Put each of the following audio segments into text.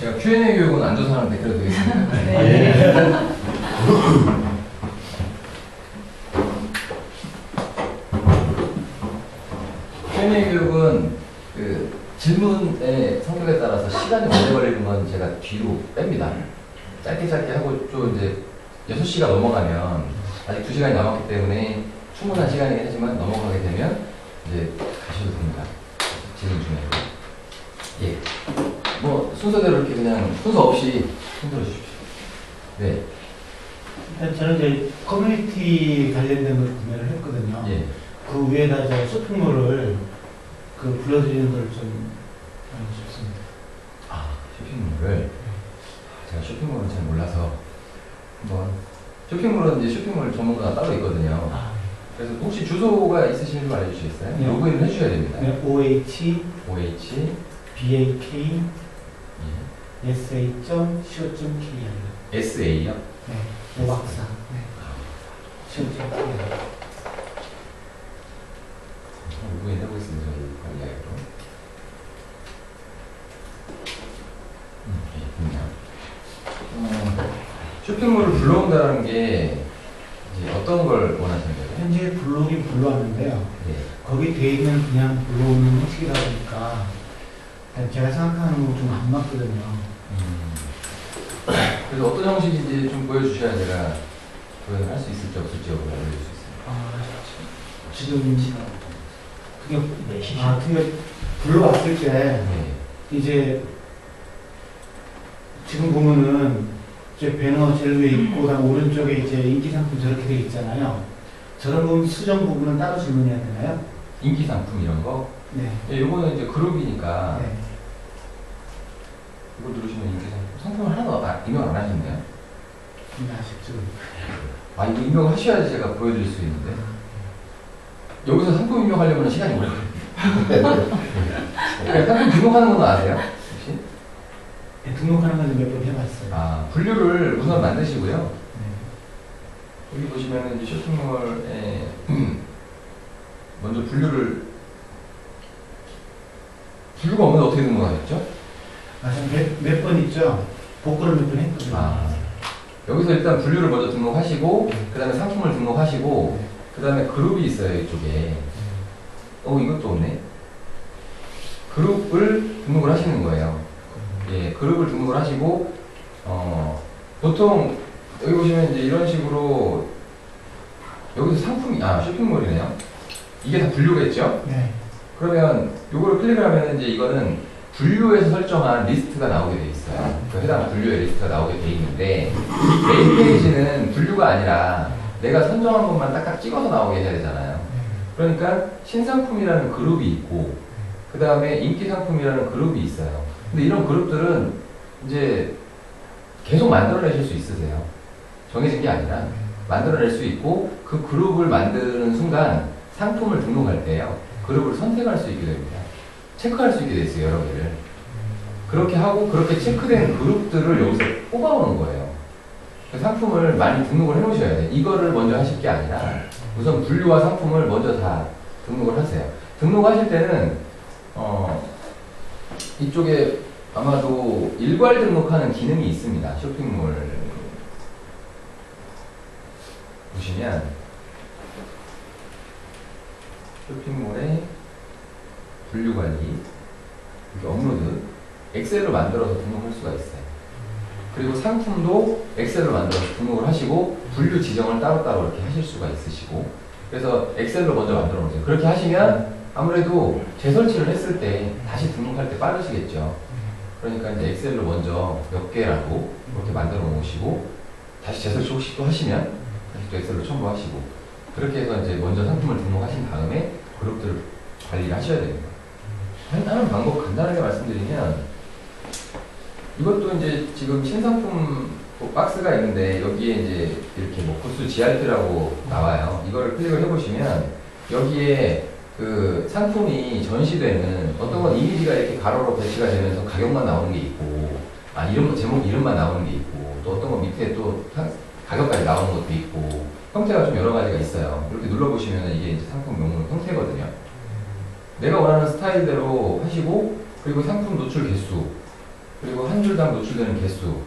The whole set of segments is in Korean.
제가 Q&A 교육은 안전사람한테 그래도 되겠습니다. 네. Q&A 교육은 그 질문의 성격에 따라서 시간이 오래 걸리는 건 제가 뒤로 뺍니다. 짧게 하고 좀 이제 6시가 넘어가면 아직 2시간이 남았기 때문에 충분한 시간이긴 하지만 넘어가게 되면 이제 가셔도 됩니다. 질문 중에. 예. 뭐 순서대로 이렇게 그냥 순서 없이 흔들어 주십시오. 네. 저는 이제 커뮤니티 관련된 걸 구매를 했거든요. 예. 그 위에다 이제 쇼핑몰을 불러드리는 걸 좀 알고 싶습니다. 아, 쇼핑몰을 제가 쇼핑몰은 잘 몰라서 한번 쇼핑몰은 이제 쇼핑몰 전문가가 따로 있거든요. 그래서 혹시 주소가 있으시면 좀 알려주시겠어요? 네. 로그인을 해주셔야 됩니다. 네, OH BAK 예. sa.co.kr SA요? 네, 오박사. 네. co.kr. 로그인 해보겠습니다. 저희 관리하기로. 쇼핑몰을 불러온다는 게 이제 어떤 걸 원하시는 거예요? 현재 불러오긴 불러왔는데요. 네. 거기 돼 있는 그냥 불러오는 형식이다 보니까 제가 생각하는 거 좀 안 맞거든요. 그래서 어떤 형식인지 좀 보여주셔야 제가 구현을 할 수 있을지 없을지 알려줄 수 있어요. 지금 그게 불러왔을 때 네. 이제 지금 보면은 제 배너 제일 위에 있고 그다음 오른쪽에 이제 인기 상품 저렇게 돼 있잖아요. 저런 부분 수정 부분은 따로 질문해야 되나요? 인기 상품 이런 거? 네. 네, 요거는 이제 그룹이니까 네. 이거 누르시면 인기 상품을 하나도 임명 안 하셨네요. 아쉽죠. 아, 이거 임명하셔야지 제가 보여드릴 수 있는데 여기서 상품 임명하려면 시간이 오래 걸려요. 네, 상품 등록하는 건 아세요? 혹시? 네, 등록하는 건 몇 번 해봤어요. 아, 분류를 우선 만드시고요. 네. 여기 보시면 이제 쇼핑몰에 먼저 분류가 없는데 어떻게 등록하셨죠? 몇 번 있죠? 복구를 몇 번 했거든요. 아, 여기서 일단 분류를 먼저 등록하시고 그 다음에 상품을 등록하시고 그 다음에 그룹이 있어요 이쪽에. 이것도 없네. 그룹을 등록을 하시는 거예요. 예, 그룹을 등록을 하시고 보통 여기 보시면 이제 이런 식으로 여기서 상품이 쇼핑몰이네요. 이게 다 분류겠죠? 네. 그러면 요거를 클릭을 하면 이제 이거는 분류에서 설정한 리스트가 나오게 돼 있어요. 그 해당 분류의 리스트가 나오게 돼 있는데 메인 페이지는 분류가 아니라 내가 선정한 것만 딱딱 찍어서 나오게 해야 되잖아요. 그러니까 신상품이라는 그룹이 있고 그 다음에 인기 상품이라는 그룹이 있어요. 근데 이런 그룹들은 이제 계속 만들어내실 수 있으세요. 정해진 게 아니라 만들어낼 수 있고 그 그룹을 만드는 순간 상품을 등록할 때요. 그룹을 선택할 수 있게 됩니다. 체크할 수 있게 돼 있어요, 여러 개를. 그렇게 하고 그렇게 체크된 그룹들을 여기서 뽑아오는 거예요. 그 상품을 많이 등록을 해놓으셔야 돼요. 이거를 먼저 하실 게 아니라 우선 분류와 상품을 먼저 다 등록을 하세요. 등록하실 때는 이쪽에 아마도 일괄 등록하는 기능이 있습니다. 쇼핑몰 보시면 쇼핑몰의 분류관리 여기 업로드 엑셀로 만들어서 등록할 수가 있어요. 그리고 상품도 엑셀로 만들어서 등록을 하시고 분류 지정을 따로따로 이렇게 하실 수가 있으시고 그래서 엑셀로 먼저 만들어 놓으세요. 그렇게 하시면 아무래도 재설치를 했을 때 다시 등록할 때 빠르시겠죠. 그러니까 이제 엑셀로 먼저 몇 개라도 이렇게 만들어 놓으시고 다시 재설치 혹시 또 하시면 다시 또 엑셀로 첨부하시고 그렇게 해서 이제 먼저 상품을 등록하신 다음에 그룹들을 관리를 하셔야 됩니다. 하는 방법 간단하게 말씀드리면 이것도 이제 지금 신상품 박스가 있는데 여기에 이제 이렇게 뭐 부스 GRP라고 나와요. 이거를 클릭을 해보시면 여기에 그 상품이 전시되는 어떤 건 이미지가 이렇게 가로로 배치가 되면서 가격만 나오는 게 있고 이름, 제목 이름만 나오는 게 있고 또 어떤 건 밑에 또 가격까지 나오는 것도 있고 형태가 좀 여러 가지가 있어요. 이렇게 눌러보시면 이게 이제 상품 명목 형태거든요. 내가 원하는 스타일대로 하시고 그리고 상품 노출 개수 그리고 한 줄당 노출되는 개수,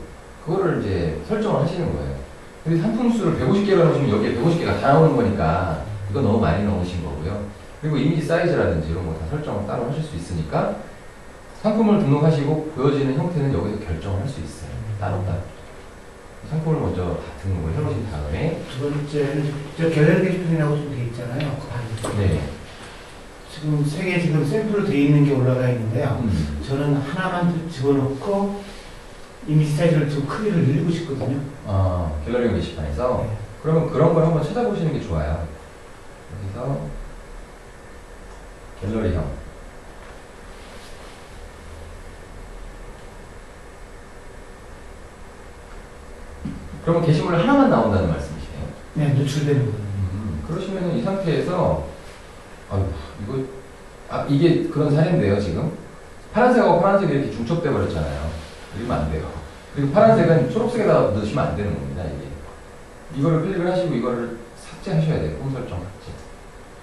그거를 이제 설정을 하시는 거예요. 근데 상품수를 150개로 넣으시면 여기에 150개가 다 나오는 거니까 이거 너무 많이 넣으신 거고요. 그리고 이미지 사이즈라든지 이런 거 다 설정을 따로 하실 수 있으니까 상품을 등록하시고 보여지는 형태는 여기서 결정을 할 수 있어요. 따로따로. 상품을 먼저 다 등록을 해놓으신 다음에 두 번째는 저 갤러리 게시판이라고 좀 돼 있잖아요. 그 방에. 네. 지금 세 개 지금 샘플로 돼 있는 게 올라가 있는데요. 음. 저는 하나만 집어넣고 이미지 사이즈를 좀 크기를 늘리고 싶거든요. 갤러리 게시판에서 네. 그러면 그런 걸 한번 찾아보시는 게 좋아요. 여기서 갤러리형. 그러면 게시물 하나만 나온다는 말씀이시네요. 네, 노출되는 거. 그러시면 이 상태에서 이게 그런 사례인데요. 지금 파란색하고 파란색이 이렇게 중첩돼 버렸잖아요. 이러면 안 돼요. 그리고 파란색은 초록색에다 넣으시면 안 되는 겁니다. 이게 이거를 클릭을 하시고 이거를 삭제하셔야 돼요. 홈 설정 삭제.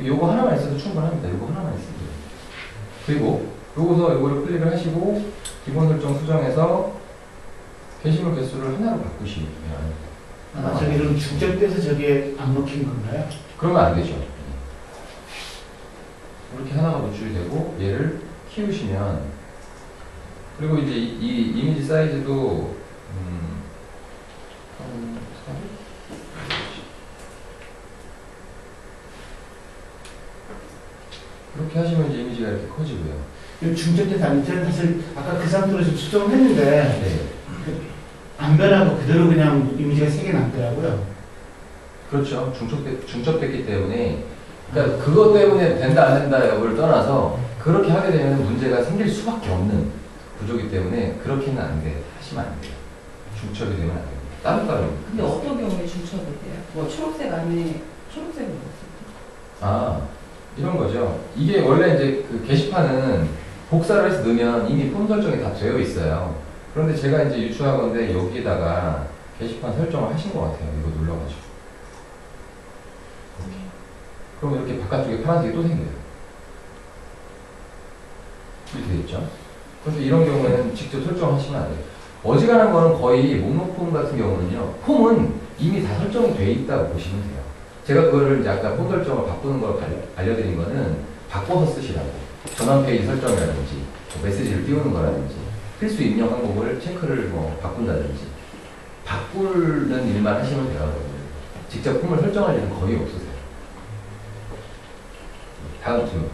요거 하나만 있어도 충분합니다. 요거 하나만 있으면 돼요. 그리고 요거서 요거를 클릭을 하시고 기본 설정 수정해서 게시물 개수를 하나로 바꾸시면 저기를 중첩돼서 저기에 안 먹힌 건가요? 그러면 안 되죠. 이렇게 하나가 노출이 되고 얘를 키우시면, 그리고 이제 이 이미지 사이즈도 이렇게 하시면 이제 이미지가 이렇게 커지고요. 이 중첩돼서 안 되는 사실 아까 그 상태로 좀 수정을 했는데 네. 안 변하고 그대로 그냥 이미지가 세 개 남더라고요. 그렇죠. 중첩됐기 때문에, 그러니까 그것 때문에 된다 안 된다 여부를 떠나서 그렇게 하게 되면 문제가 생길 수밖에 없는 구조이기 때문에 그렇게는 안 돼. 하시면 안 돼요. 중첩이 되면 안 됩니다. 따로따로. 근데 어떤 경우에 중첩이 돼요? 뭐 초록색 안에 초록색은 뭐였어요? 이런 거죠. 이게 원래 이제 그 게시판은 복사를 해서 넣으면 이미 폼 설정이 다 되어 있어요. 그런데 제가 이제 유추하건데 여기에다가 게시판 설정을 하신 것 같아요. 이거 눌러가지고. 그럼 이렇게 바깥쪽에 파란색이 또 생겨요. 이렇게 되겠죠? 그래서 이런 경우에는 직접 설정하시면 안 돼요. 어지간한 거는 거의 목록 폼 같은 경우는요, 폼은 이미 다 설정이 돼 있다고 보시면 돼요. 제가 그거를 이제 아까 폼 설정을 바꾸는 걸 알려드린 거는 바꿔서 쓰시라고. 전환 페이지 설정이라든지, 메시지를 띄우는 거라든지, 필수 입력 항목을 체크를 바꾼다든지, 바꾸는 일만 하시면 돼요, 여러분. 직접 폼을 설정할 일은 거의 없으세요. 다음 질문.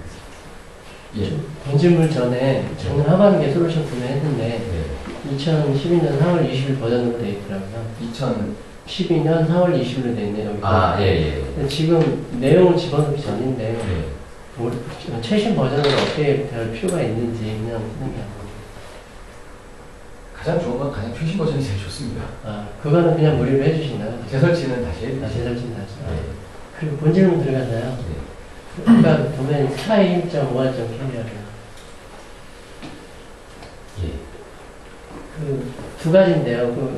예. 본질물 전에 작년 하반기에 솔루션 구매했는데 네. 2012년 4월 20일 버전으로 되어 있더라고요. 12년 4월 20일로 되어 있네요. 여기. 예. 근데 지금 내용을 집어넣기 전인데 네. 최신 버전으로 업데이트 할 필요가 있는지 그냥 쓰는 게 아니고. 가장 좋은 건 가장 최신 버전이 제일 좋습니다. 그거는 그냥 무료로 해주시나요? 재설치는 다시 해드리죠. 재설치는 다시. 네. 그리고 본질문 들어가서요. 네. 아까 도메인 스카이 1.5.1.KBR이요. 예. 두 가지인데요.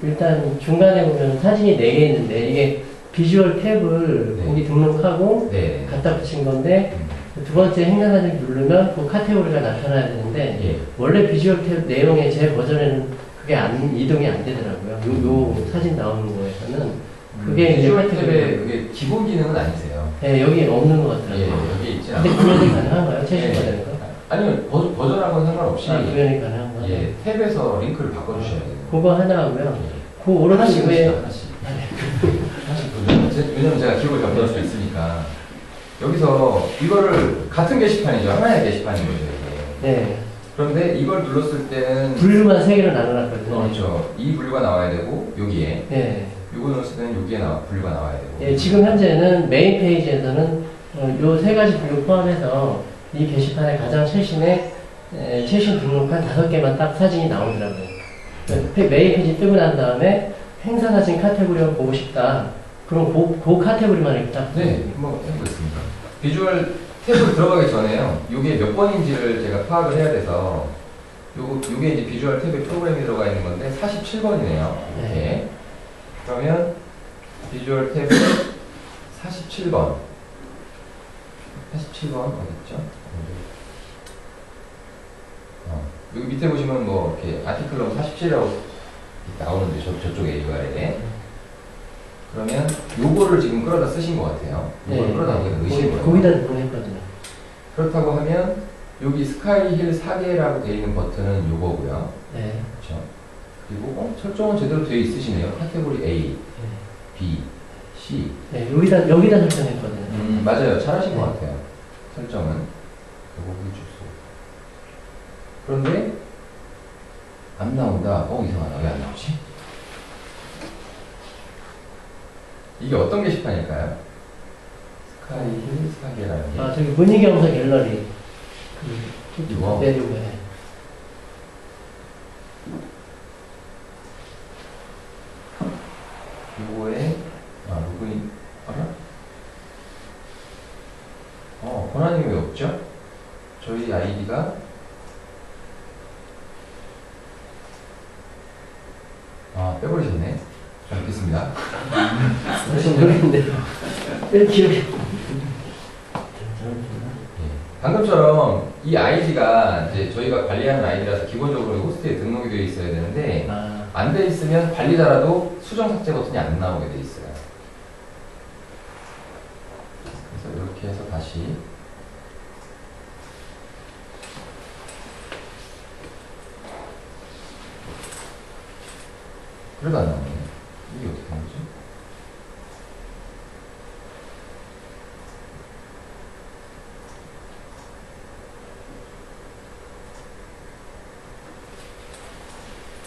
일단 중간에 보면 사진이 4개 있는데 이게 비주얼 탭을 네. 거기 등록하고 네. 갖다 붙인 건데 두 번째 행사사진 누르면 그 카테고리가 나타나야 되는데 예. 원래 비주얼 탭 내용에 제 버전에는 그게 이동이 안 되더라고요. 요 사진 나오는 거에서는 그게 이제 비주얼 카테고리. 탭의 그게 기본 기능은 아니세요. 네, 여기 없는 것 같더라고요. 예, 여기 있지 근데 않아요. 구현이 가능한가요? 최신 네. 버전에서? 아니요, 버전하고는 상관없이 구현이 가능한가요? 예, 탭에서 링크를 바꿔주셔야 돼요. 그거 하나 하고요. 예. 그 오른쪽 하나씩 위에 하나씩. 왜냐면 제가 기록을 잡을 수 있으니까. 여기서 이거를 같은 게시판이죠. 하나의 게시판인 거죠. 이게. 네. 그런데 이걸 눌렀을 때는 분류만 3개로 나눠놨거든요. 그렇죠. 이 분류가 나와야 되고 여기에 네. 요거 넣었을 때는 여기에 분류가 나와야 되고. 예, 지금 현재는 메인 페이지에서는 요 3가지 분류 포함해서 이 게시판의 가장 최신 등록한 5개만 딱 사진이 나오더라고요. 메인 페이지 뜨고 난 다음에 행사 사진 카테고리를 보고 싶다. 그럼 그 카테고리만 이렇게 딱. 네, 한번 해보겠습니다. 비주얼 탭을 들어가기 전에요. 요게 몇 번인지를 제가 파악을 해야 돼서 요게 이제 비주얼 탭에 프로그램이 들어가 있는 건데 47번이네요. 이렇게. 네. 그러면 비주얼 탭에 47번. 47번 어딨죠? 여기 밑에 보시면 뭐 이렇게 아티클 넘버 47이라고 나오는데 저쪽에 URL에 그러면 요거를 지금 끌어다 쓰신 것 같아요. 요거를 끌어다 넣으신 거예요. 거기다 등록했거든요. 그렇다고 하면 여기 스카이힐 4개라고 되어 있는 버튼은 요거고요. 네. 그렇죠. 그리고 설정은 제대로 되어 있으시네요. 카테고리 A, B, C. 네, 여기다 설정했거든요. 맞아요. 잘하신 것 네. 같아요. 설정은 요거 주소. 그런데 안 나온다. 이상하다. 왜 안 나오지? 이게 어떤 게시판일까요? 스카이힐 4개라는 게. 저기 문희경서 갤러리. 이거? 네, 이거에. 요거에 로그인 권한이 왜 없죠? 저희 아이디가 빼버리셨네. 잘 알겠습니다. 무슨 모르겠는데. 왜 기억이. 방금처럼 이 아이디가 이제 저희가 관리하는 아이디라서 기본적으로 호스트에 등록이 되어 있어야 되는데 안 돼 있으면 관리자라도 수정 삭제 버튼이 안 나오게 돼 있어요. 그래서 이렇게 해서 다시 그래도 안 나오네. 이게 어떻게 나오지?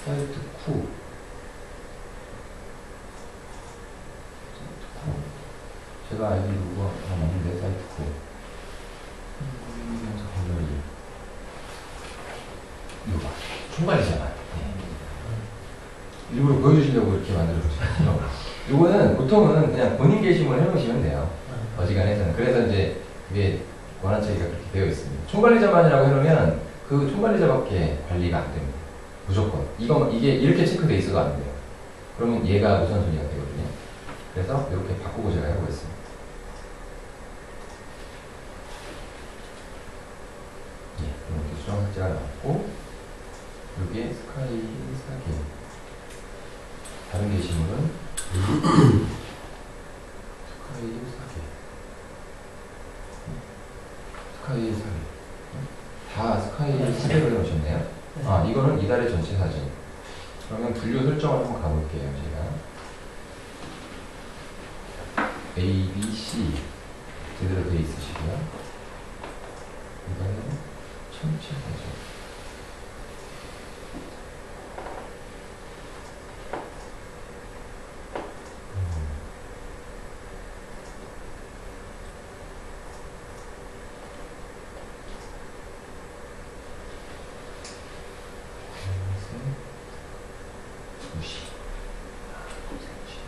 사이트 쿠. 제가 아이디 누구가 맞는데 사이트 쿠. 갤러리. 이거 봐. 총괄이잖아. 일부러 보여주시려고 이렇게 만들어주셨죠. 이거는 보통은 그냥 본인 게시물 해놓으시면 돼요. 어지간해서는. 그래서 이제 위에 권한체계가 그렇게 되어 있습니다. 총괄리자만이라고 해놓으면 그 총괄리자밖에 관리가 안 됩니다. 무조건. 이게 이렇게 체크돼 있어도 안 돼요. 그러면 얘가 우선순위가 되거든요. 그래서 이렇게 바꾸고 제가 해보겠습니다. 이렇게 수정 삭제가 나왔고, 여기에 스카이 4개. 다른 게시물은 스카이 4개. 스카이 4개. 다 스카이 4개로 해놓으셨네요. 이거는 이달의 전체 사진. 그러면 분류 설정을 한번 가볼게요, 제가. A, B, C. 제대로 되어 있으시고요. 이달의 전체 사진.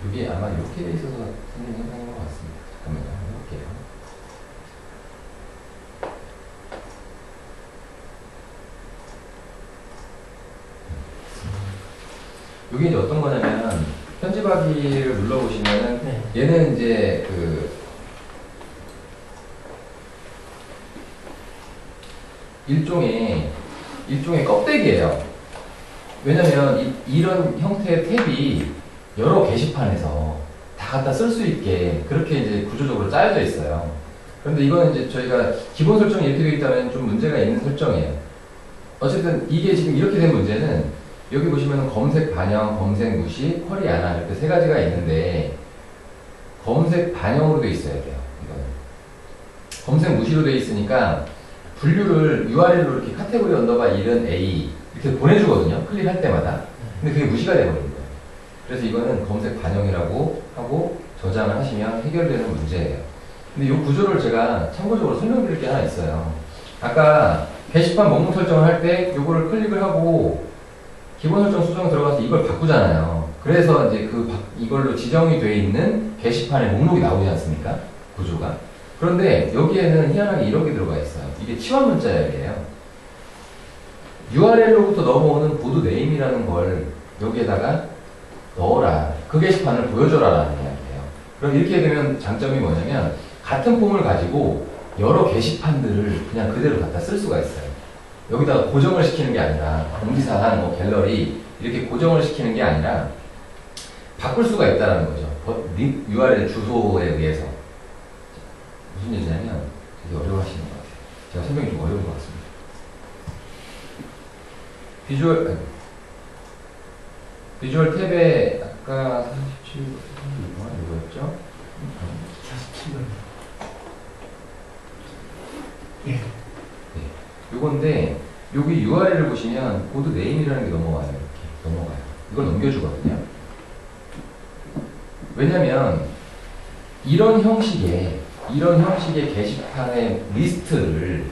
이게 아마 이렇게 돼 있어서 생긴 현상인 것 같습니다. 잠깐만요. 한번 해볼게요. 이게 이제 어떤 거냐면 편집하기를 눌러보시면은 얘는 이제 일종의 껍데기예요. 왜냐면 이런 형태의 탭이 여러 게시판에서 다 갖다 쓸 수 있게 그렇게 이제 구조적으로 짜여져 있어요. 그런데 이거는 이제 저희가 기본 설정이 이렇게 되어 있다면 좀 문제가 있는 설정이에요. 어쨌든 이게 지금 이렇게 된 문제는 여기 보시면 검색 반영, 검색 무시, 쿼리 안하 이렇게 세 가지가 있는데 검색 반영으로 되어 있어야 돼요. 이거는 검색 무시로 되어 있으니까 분류를 URL로 이렇게 카테고리 언더바 1은 A 이렇게 보내주거든요. 클릭할 때마다. 근데 그게 무시가 돼버립니다. 그래서 이거는 검색 반영이라고 하고 저장을 하시면 해결되는 문제예요. 근데 이 구조를 제가 참고적으로 설명드릴 게 하나 있어요. 아까 게시판 목록 설정을 할 때 이거를 클릭을 하고 기본 설정 수정 들어가서 이걸 바꾸잖아요. 그래서 이제 이걸로 지정이 되어 있는 게시판의 목록이 나오지 않습니까? 구조가. 그런데 여기에는 희한하게 이런 게 들어가 있어요. 이게 치환 문자열이에요. URL로부터 넘어오는 보드 네임이라는 걸 여기에다가 넣어라. 그 게시판을 보여줘라 라는 이야기예요. 그럼 이렇게 되면 장점이 뭐냐면 같은 폼을 가지고 여러 게시판들을 그냥 그대로 갖다 쓸 수가 있어요. 여기다가 고정을 시키는 게 아니라 공지사항, 뭐 갤러리 이렇게 고정을 시키는 게 아니라 바꿀 수가 있다는 거죠. URL 주소에 의해서. 무슨 얘기냐면 되게 어려워하시는 것 같아요. 제가 설명이 좀 어려운 것 같습니다. 비주얼 탭에 아까 47번 이거였죠? 47번. 예. 요건데 여기 URL을 보시면 보드 네임이라는 게 넘어와요. 이렇게 넘어가요. 이걸 넘겨주거든요. 왜냐면 이런 형식의 게시판의 리스트를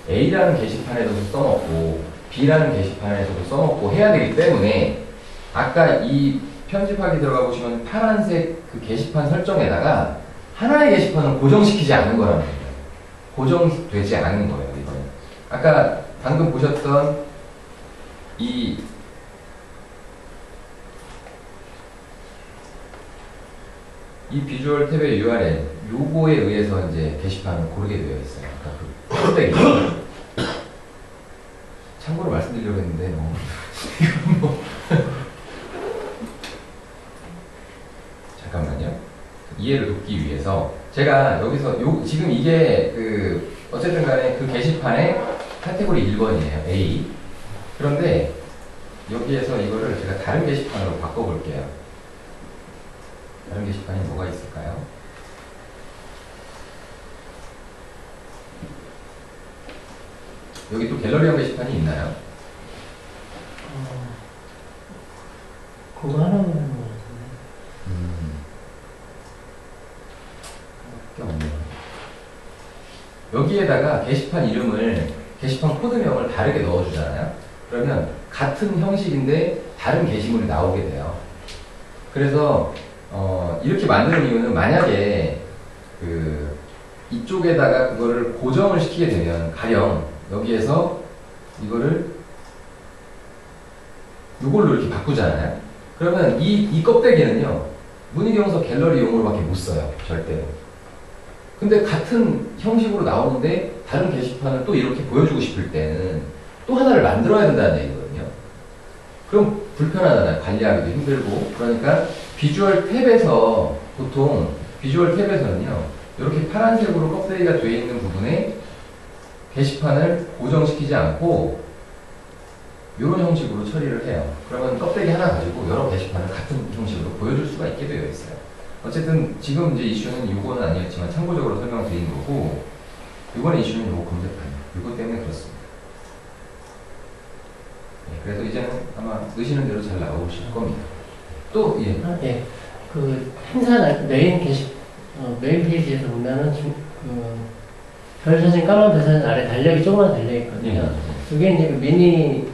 A라는 게시판에서도 써놓고 B라는 게시판에서도 써놓고 해야 되기 때문에 아까 이 편집하기 들어가 보시면 파란색 그 게시판 설정에다가 하나의 게시판을 고정시키지 않은 거라는 거예요. 고정되지 않은 거예요, 이거는. 아까 방금 보셨던 이 비주얼 탭의 URL 요거에 의해서 이제 게시판을 고르게 되어 있어요. 아까 그 껍데기. 참고로 말씀드리려고 했는데 잠깐만요. 이해를 돕기 위해서 제가 여기서 지금 이게 어쨌든 간에 그 게시판의 카테고리 1번이에요. A. 그런데 여기에서 이거를 제가 다른 게시판으로 바꿔볼게요. 다른 게시판이 뭐가 있을까요? 여기 또 갤러리형 게시판이 있나요? 그거 하나만 하는 것 같은데. 꽤 없네요. 여기에다가 게시판 이름을, 게시판 코드명을 다르게 넣어주잖아요. 그러면 같은 형식인데 다른 게시물이 나오게 돼요. 그래서 이렇게 만드는 이유는 만약에 이쪽에다가 그거를 고정을 시키게 되면 가령 여기에서 이걸로 이렇게 바꾸잖아요. 그러면 이 껍데기는요 문의경서 갤러리용으로밖에 못 써요. 절대로. 근데 같은 형식으로 나오는데 다른 게시판을 또 이렇게 보여주고 싶을 때는 또 하나를 만들어야 된다는 얘기거든요. 그럼 불편하잖아요. 관리하기도 힘들고. 그러니까 비주얼 탭에서 보통 비주얼 탭에서는요 이렇게 파란색으로 껍데기가 되어 있는 부분에 게시판을 고정시키지 않고 이런 형식으로 처리를 해요. 그러면 껍데기 하나 가지고 여러 게시판을 같은 형식으로 보여줄 수가 있게 되어 있어요. 어쨌든 지금 이제 이슈는 이거는 아니었지만 참고적으로 설명드린 거고, 이번에 이슈는 이거 검색판, 이거 때문에 그렇습니다. 네, 그래서 이제는 아마 넣으시는 대로 잘 나오실 겁니다. 또 예. 예. 행사 메인 메인 페이지에서 보면은 별 사진, 까만 별 사진 아래 달력이 조그만 달력이 있거든요. 그게 이제 미니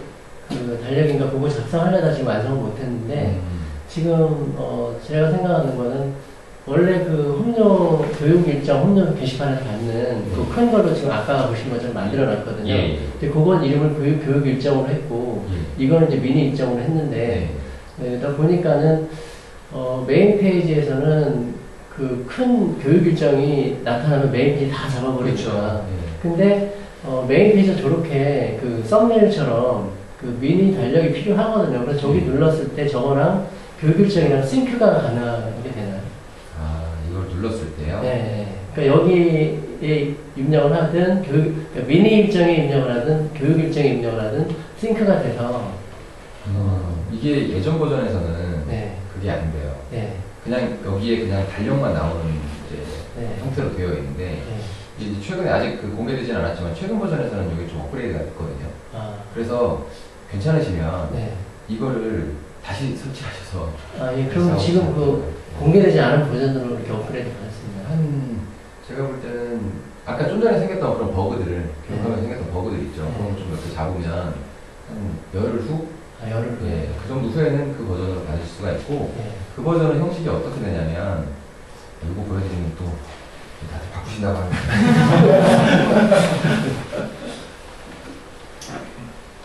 달력인가 보고 작성하려다 지금 완성을 못했는데 지금 제가 생각하는 거는 원래 협력 교육 일정, 협력 게시판에서 받는 그 큰 걸로 지금 아까 보신 것처럼 만들어놨거든요. 근데 그건 이름을 교육 일정으로 했고 이거는 이제 미니 일정으로 했는데 그러다 보니까는 메인 페이지에서는 그 큰 교육 일정이 나타나면 메인 페이지 다 잡아버리죠. 근데 메인 페이지가 저렇게 썸네일처럼 미니 달력이 필요하거든요. 그래서 저기 눌렀을 때 저거랑 교육 일정이랑 싱크가 가능하게 되나요? 아, 이걸 눌렀을 때요? 네. 그러니까 여기에 입력을 하든 그러니까 미니 일정에 입력을 하든 교육 일정에 입력을 하든 싱크가 돼서 이게 예전 버전에서는 네. 그게 안 돼요. 네. 그냥 여기에 그냥 달력만 나오는 이제 형태로 되어 있는데 이제 최근에 아직 공개되진 않았지만 최근 버전에서는 이게 좀 업그레이드가 됐거든요. 그래서 괜찮으시면 이거를 다시 설치하셔서 예. 그럼 지금 공개되지 않은 버전으로 이렇게 업그레이드 받았습니다. 제가 볼 때는 아까 좀 전에 생겼던 그런 버그들을 기억하면서 생겼던 버그들 있죠. 그런 거 좀 이렇게 잡으면 한 열흘 후? 열흘 후. 예, 그 정도 후에는 그 버전으로 받을 수가 있고 그 버전의 형식이 어떻게 되냐면 이거 보여드리면 또 다들 바꾸신다고 하는데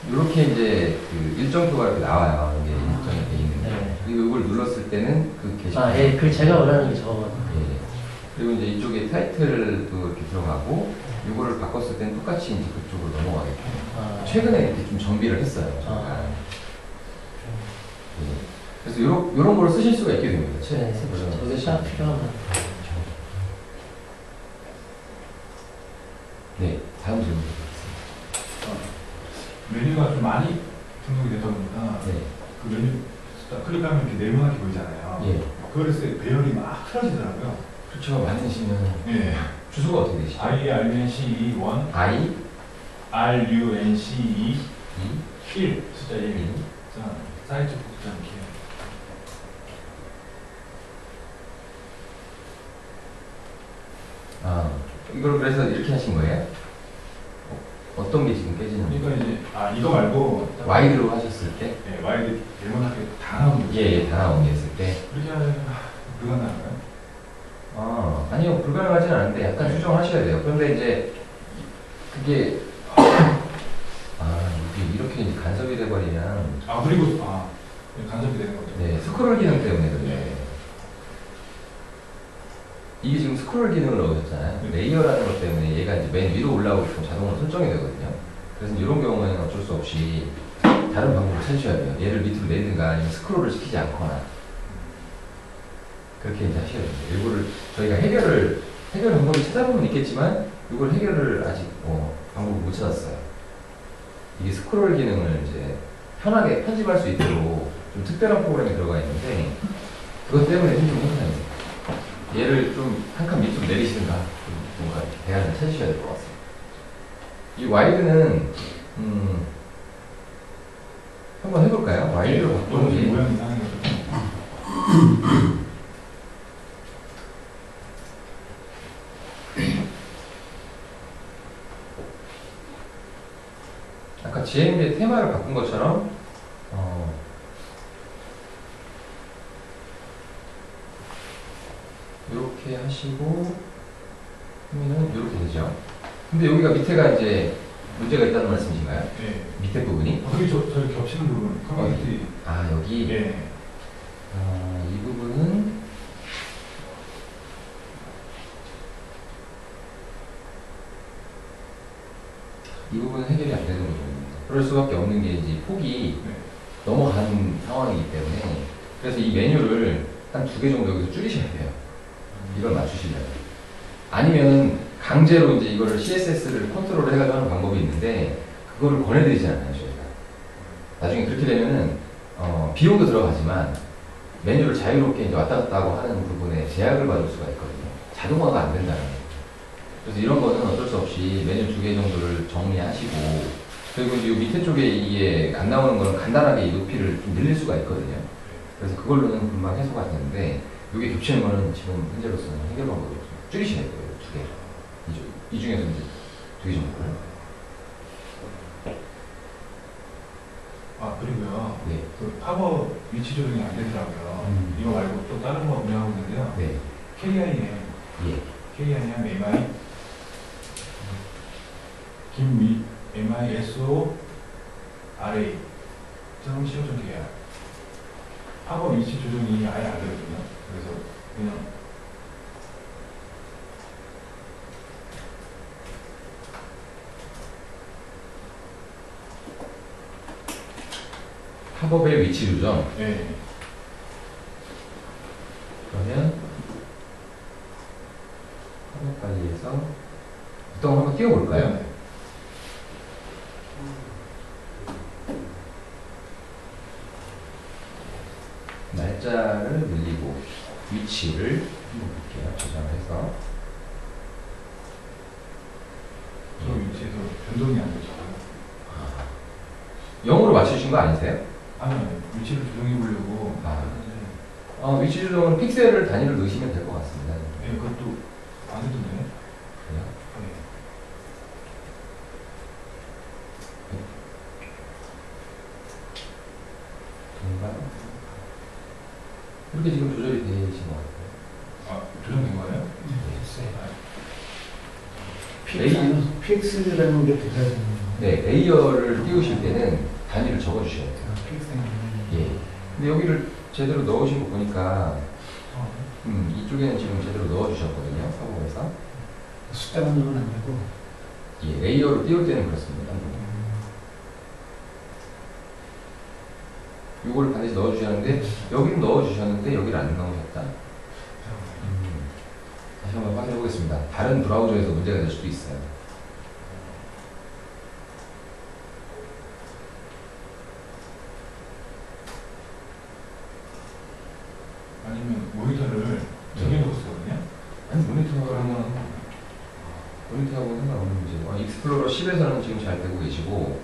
이렇게 이제 일정표가 이렇게 나와요. 이게 일정이 돼 있는 게. 그리고 이걸 눌렀을 때는 그 게시판. 그 제가 원하는 게 저거거든요. 그리고 이제 이쪽에 타이틀도 이렇게 들어가고 이거를 바꿨을 때는 똑같이 이제 그쪽으로 넘어가게 최근에 이렇게 좀 정비를 했어요. 아. 네. 그래서 요런 걸 쓰실 수가 있게 됩니다. 네, 저게 딱 필요한 것 같아요. 네, 다음 질문. 메뉴가 좀 많이 등록이 되다 보니까 네. 그 메뉴 딱 클릭하면 이렇게 네모나게 보이잖아요. 예. 그걸 했을 때 배열이 막 틀어지더라고요. 수치가 많으시면 예. 주소가 어떻게 되시죠? IRUNCE1 I, RUNCE 2, 1 숫자 1 2. 자, 사이트 복잡 이렇게 아, 이걸 그래서 이렇게 하신 거예요? 어떤 게 지금 깨지는 거예요? 그러니까 이제 이거 말고 와이드로 하셨을 때? 네, 와이드 네모나게 다 나오는 거죠. 예, 다 나오게 했을 때. 그렇게 하면 불가능한가요? 아, 아니요, 불가능하진 않은데 약간 수정하셔야 돼요. 그런데 이제 그게 이게 이렇게 이제 간섭이 돼버리면 그리고 간섭이 되는 거죠. 네, 스크롤 기능 때문에 그래. 이게 지금 스크롤 기능을 넣으셨잖아요. 네. 레이어라는 것 때문에 얘가 이제 맨 위로 올라오게끔 자동으로 설정이 되거든요. 그래서 이런 경우에는 어쩔 수 없이 다른 방법을 찾으셔야 돼요. 얘를 밑으로 내든가 아니면 스크롤을 시키지 않거나 그렇게 이제 하셔야 됩니다. 이거를 저희가 해결 방법을 찾아보면 있겠지만 이걸 해결을 아직 방법을 못 찾았어요. 이게 스크롤 기능을 이제 편하게 편집할 수 있도록 좀 특별한 프로그램이 들어가 있는데 그것 때문에 좀 혼란해요. 얘를 좀 한 칸 밑으로 내리시든가 좀 뭔가 대안을 찾으셔야 될 것 같습니다. 이 와이드는 한번 해볼까요? 와이드로 바꾸는 게 모양 이상한 거죠. 아까 GMB의 테마를 바꾼 것처럼 이렇게 하시고 하면은 이렇게 되죠. 근데 여기가 밑에가 이제 문제가 있다는 말씀이신가요? 네. 밑에 부분이? 저기 겹치는 부분. 커뮤니티. 여기. 예. 이 부분은 해결이 안 되는 부분입니다. 그럴 수밖에 없는 게 이제 폭이 네. 넘어가는 상황이기 때문에 그래서 이 메뉴를 한 2개 정도 여기서 줄이셔야 돼요. 이걸 맞추시려면. 아니면 강제로 이제 이거를 CSS를 컨트롤 해가지고 하는 방법이 있는데 그거를 권해드리지 않아요, 저희가. 나중에 그렇게 되면은 비용도 들어가지만 메뉴를 자유롭게 이제 왔다 갔다 하고 하는 부분에 제약을 받을 수가 있거든요. 자동화가 안 된다는 거예요. 그래서 이런 거는 어쩔 수 없이 메뉴 2개 정도를 정리하시고 그리고 이 밑에 쪽에 이게 안 나오는 거는 간단하게 이 높이를 좀 늘릴 수가 있거든요. 그래서 그걸로는 금방 해소가 되는데 이게 겹치는 거는 지금 현재로서는 해결 방법이 없어요. 줄이셔야 돼요, 2개. 이 중에서 이제 2개 정도를. 그리고요. 네. 그 팝업 위치 조정이 안 되더라고요. 이거 말고 또 다른 거 운영하고 있는데요. 네. KIM, 예. KIM, MI, 김미, MISO, RA, CO.KR. 팝업 위치 조정이 아예 안 되거든요. 그래서 그냥 팝업의 위치 조정. 네. 그러면 팝업 관리에서 보통 한번 띄워볼까요? 네. 날짜를 늘리고 위치를 한번 볼게요. 저장해서 저 위치에서 변동이 안 되죠. 0으로 맞추신 거 아니세요? 위치를 조정해 보려고. 위치 조정은 픽셀을 단위로 넣으시면 될 것 같습니다. 네, 그것도 안 되던데요? 그래요? 네. 뭔가 이렇게 지금 조절이 되신 것 같아요. 조정된 거예요? PX라는 게 들어가야 되는 거예요. 네, 레이어를 띄우실 때는 단위를 적어주셔야 돼요. 예. 근데 여기를 제대로 넣으신 거 보니까 이쪽에는 지금 제대로 넣어주셨거든요. 팝업에서. 숫자만 넣으면 안 되고. 예, 레이어로 띄울 때는 그렇습니다. 요거를 반드시 넣어주셨는데 여기는 넣어주셨는데 여기를 안 넣으셨다. 다시 한번 확인해 보겠습니다. 다른 브라우저에서 문제가 될 수도 있어요. 아니면 모니터를 정해놓고 쓰거든요. 아니 모니터하고는 상관없는 문제고 익스플로러 10에서는 지금 잘 되고 계시고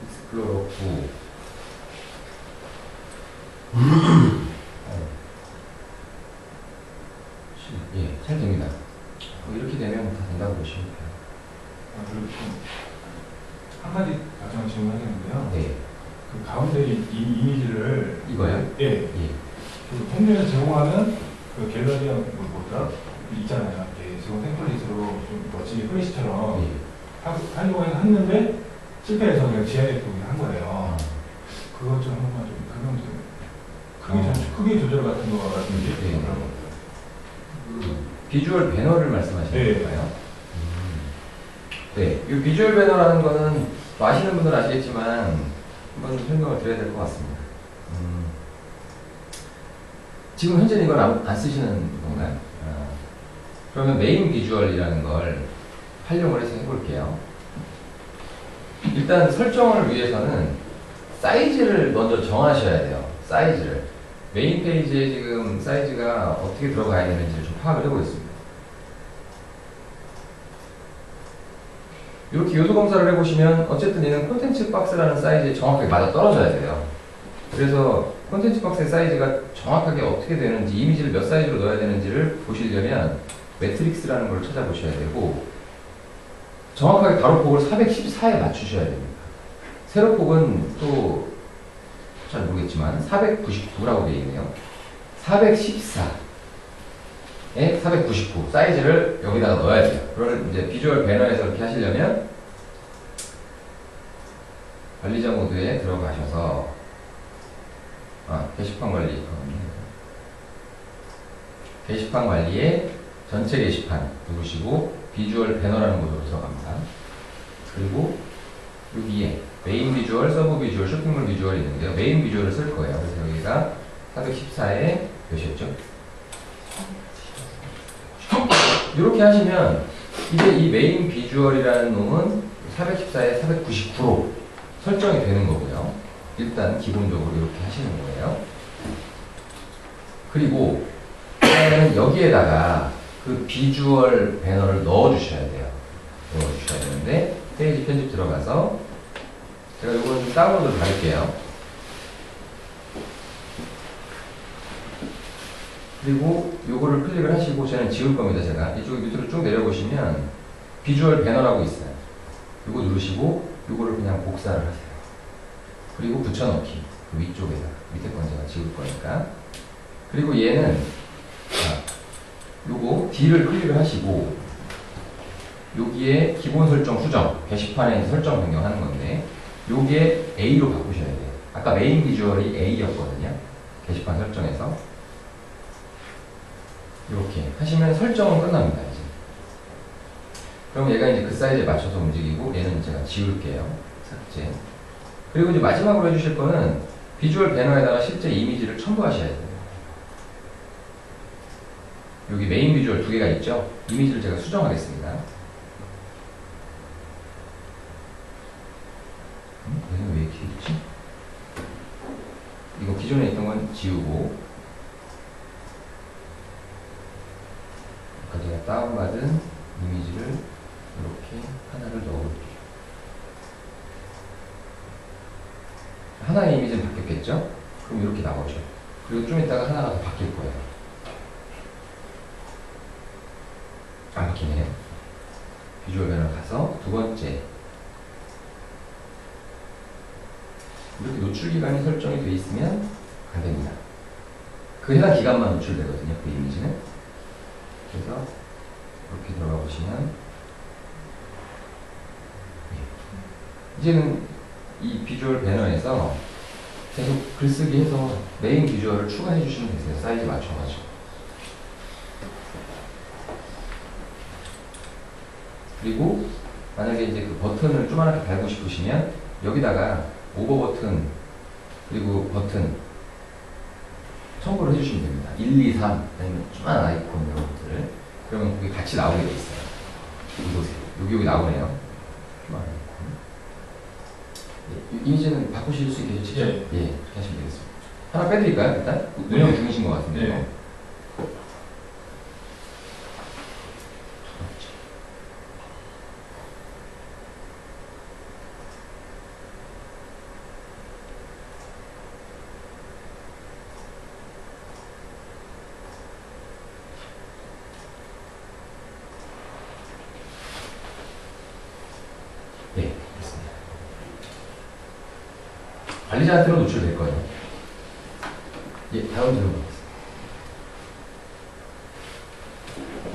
익스플로러 9 예, 잘 됩니다. 이렇게 되면 다 된다고 보시면 돼요. 그리고 한 가지 가장 질문하겠는데요. 네. 그 가운데 이 이미지를 이거요? 예. 예. 그 통면에서 제공하는 그 갤러리아 뭐더라 있잖아요. 이렇게 제공 템플릿으로 좀 멋지게 플래시처럼 예. 하려고 했는데 실패해서 그냥 GIF 한 거예요. 그것 좀 한번 좀 그건 좀 크기 조절 같은 거 같은지 네. 그런 거. 비주얼 배너를 말씀하시는 네. 건가요? 네, 이 비주얼 배너라는 거는 뭐 아시는 분들은 아시겠지만 한번 설명을 드려야 될 것 같습니다. 지금 현재 이걸 안 쓰시는 건가요? 그러면 메인 비주얼이라는 걸 활용을 해서 해볼게요. 일단 설정을 위해서는 사이즈를 먼저 정하셔야 돼요. 사이즈를. 메인 페이지에 지금 사이즈가 어떻게 들어가야 되는지를 좀 파악을 해보겠습니다. 이렇게 요소 검사를 해보시면 어쨌든 얘는 콘텐츠 박스라는 사이즈에 정확하게 맞아 떨어져야 돼요. 그래서 콘텐츠 박스의 사이즈가 정확하게 어떻게 되는지, 이미지를 몇 사이즈로 넣어야 되는지를 보시려면 매트릭스라는 걸 찾아보셔야 되고 정확하게 가로폭을 414에 맞추셔야 됩니다. 세로폭은 또 잘 모르겠지만 499라고 되어 있네요. 414에 499 사이즈를 여기다가 넣어야 돼요. 그걸 이제 비주얼 배너에서 이렇게 하시려면 관리자 모드에 들어가셔서 게시판 관리 게시판 관리에 전체 게시판 누르시고 비주얼 배너라는 곳으로 들어갑니다. 그리고 여기에 메인 비주얼, 서브 비주얼, 쇼핑몰 비주얼이 있는데요. 메인 비주얼을 쓸 거예요. 그래서 여기가 414에 몇이었죠? 이렇게 하시면 이제 이 메인 비주얼이라는 놈은 414에 499로 설정이 되는 거고요. 일단 기본적으로 이렇게 하시는 거예요. 그리고 여기에다가 그 비주얼 배너를 넣어주셔야 돼요. 넣어주셔야 되는데 페이지 편집 들어가서 제가 이거는 좀 다운로드 받을게요. 그리고 요거를 클릭을 하시고 저는 지울 겁니다. 제가 이쪽 밑으로 쭉 내려보시면 비주얼 배너라고 있어요. 요거 누르시고 요거를 그냥 복사를 하세요. 그리고 붙여넣기 그 위쪽에다 밑에 건 제가 지울 거니까. 그리고 얘는 요거 D를 클릭을 하시고 여기에 기본 설정 수정 게시판에 설정 변경하는 건데 요게 A로 바꾸셔야 돼요. 아까 메인 비주얼이 A였거든요. 게시판 설정에서 이렇게 하시면 설정은 끝납니다. 이제. 그럼 얘가 이제 그 사이즈에 맞춰서 움직이고 얘는 제가 지울게요. 삭제. 그리고 이제 마지막으로 해주실 거는 비주얼 배너에다가 실제 이미지를 첨부하셔야 돼요. 여기 메인 비주얼 두 개가 있죠? 이미지를 제가 수정하겠습니다. 얘는 왜 이렇게 있지? 이거 기존에 있던 건 지우고 아까 제가 다운받은 이미지를 이렇게 하나를 넣어볼게요. 하나의 이미지는 바뀌었겠죠? 그럼 이렇게 나오죠. 그리고 좀 이따가 하나가 더 바뀔 거예요. 안 바뀌네요. 비주얼 배너 가서 두 번째 이렇게 노출 기간이 설정이 되어 있으면 안 됩니다. 그 해당 기간만 노출되거든요. 그 이미지는. 그래서 이렇게 들어가 보시면 이제는 이 비주얼 배너에서 계속 글쓰기 해서 메인 비주얼을 추가해 주시면 되세요. 사이즈 맞춰가지고. 그리고 만약에 이제 그 버튼을 조그맣게 달고 싶으시면 여기다가 오버 버튼 그리고 버튼 첨부를 해주시면 됩니다. 1, 2, 3 아니면 조그만 아이콘 이런 것들을 그러면 거기 같이 나오게 돼 있어요. 여기 보세요. 여기 나오네요. 조그만 아이콘. 이미지는 바꾸실 수 있겠죠? 예. 예, 하시면 되겠습니다. 하나 빼드릴까요? 일단 운영 중이신 것 같은데요. 네. 네, 됐습니다. 관리자한테는 노출될 거예요. 예, 다음 질문 받겠습니다.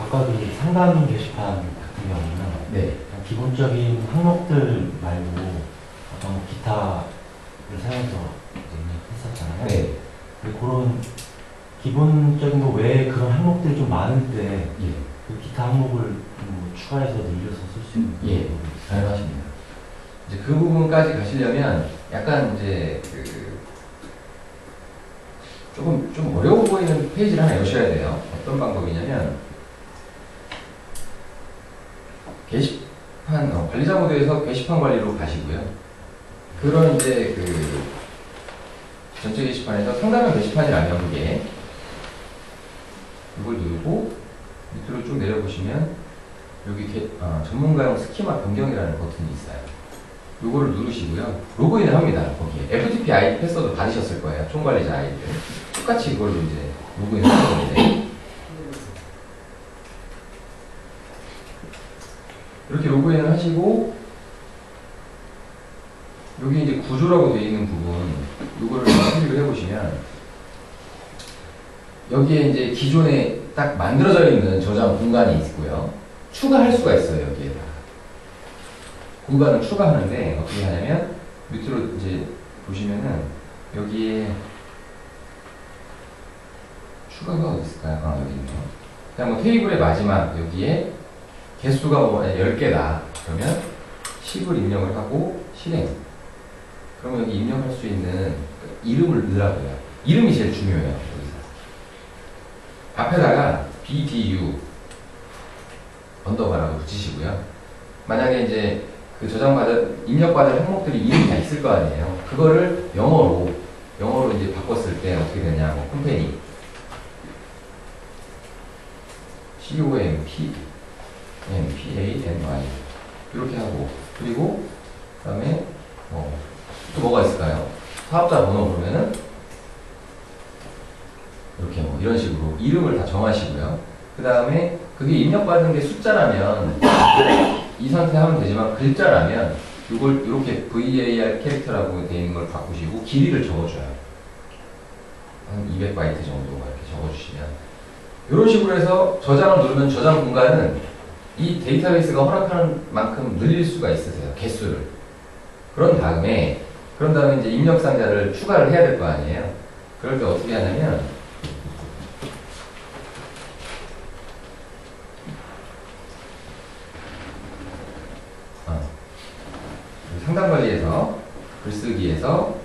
아까 그 상담 게시판 같은 경우는 네. 그냥 기본적인 항목들 말고 어떤 뭐 기타를 사용해서 했었잖아요. 네. 근데 그런 기본적인 거 외에 그런 항목들이 좀 많은데 예. 그 기타 항목을 좀 추가해서 늘려서 쓸 수 있는 그런 예. 부분이 있어요. 잘하십니다. 이제 그 부분까지 가시려면 약간 이제 조금 좀 어려워 보이는 페이지를 하나 여셔야 돼요. 어떤 방법이냐면 게시판 관리자 모드에서 게시판 관리로 가시고요. 그런 이제 그 전체 게시판에서 상담형 게시판이라면 그게 이걸 누르고 밑으로 쭉 내려보시면 여기 전문가용 스키마 변경이라는 버튼이 있어요. 요거를 누르시고요. 로그인을 합니다. 거기에 FTP 아이디 패스워드 받으셨을 거예요. 총관리자 아이디. 똑같이 이걸로 이제 로그인을 하는 건데 이렇게 로그인을 하시고 여기 이제 구조라고 되어 있는 부분 요거를 클릭을 해보시면 여기에 이제 기존에 딱 만들어져 있는 저장 공간이 있고요. 추가할 수가 있어요. 여기에다가 공간을 추가하는데 어떻게 하냐면 밑으로 이제 보시면은 여기에 추가가 어디 있을까요? 여기 있네요. 그냥 뭐 테이블의 마지막 여기에 개수가 뭐 10개다. 그러면 10을 입력을 하고 실행. 그러면 여기 입력할 수 있는 이름을 넣으라고요. 이름이 제일 중요해요. 여기서. 앞에다가 BDU 언더바라고 붙이시고요. 만약에 이제 그 저장받은, 입력받은 항목들이 이름이 다 있을 거 아니에요. 그거를 영어로 이제 바꿨을 때 어떻게 되냐, 뭐, 컴퍼니. COMPANY. 이렇게 하고, 그리고, 그 다음에, 또 뭐가 있을까요? 사업자 번호 보면은, 이렇게 뭐, 이런 식으로 이름을 다 정하시고요. 그 다음에, 그게 입력받은 게 숫자라면, 이 상태 하면 되지만, 글자라면, 이걸 이렇게 VAR 캐릭터라고 되어 있는 걸 바꾸시고, 길이를 적어줘요. 한 200바이트 정도 이렇게 적어주시면. 이런 식으로 해서 저장을 누르면 저장 공간은 이 데이터베이스가 허락하는 만큼 늘릴 수가 있으세요. 개수를. 그런 다음에 이제 입력 상자를 추가를 해야 될 거 아니에요. 그럴 때 어떻게 하냐면 상담 관리에서 글쓰기에서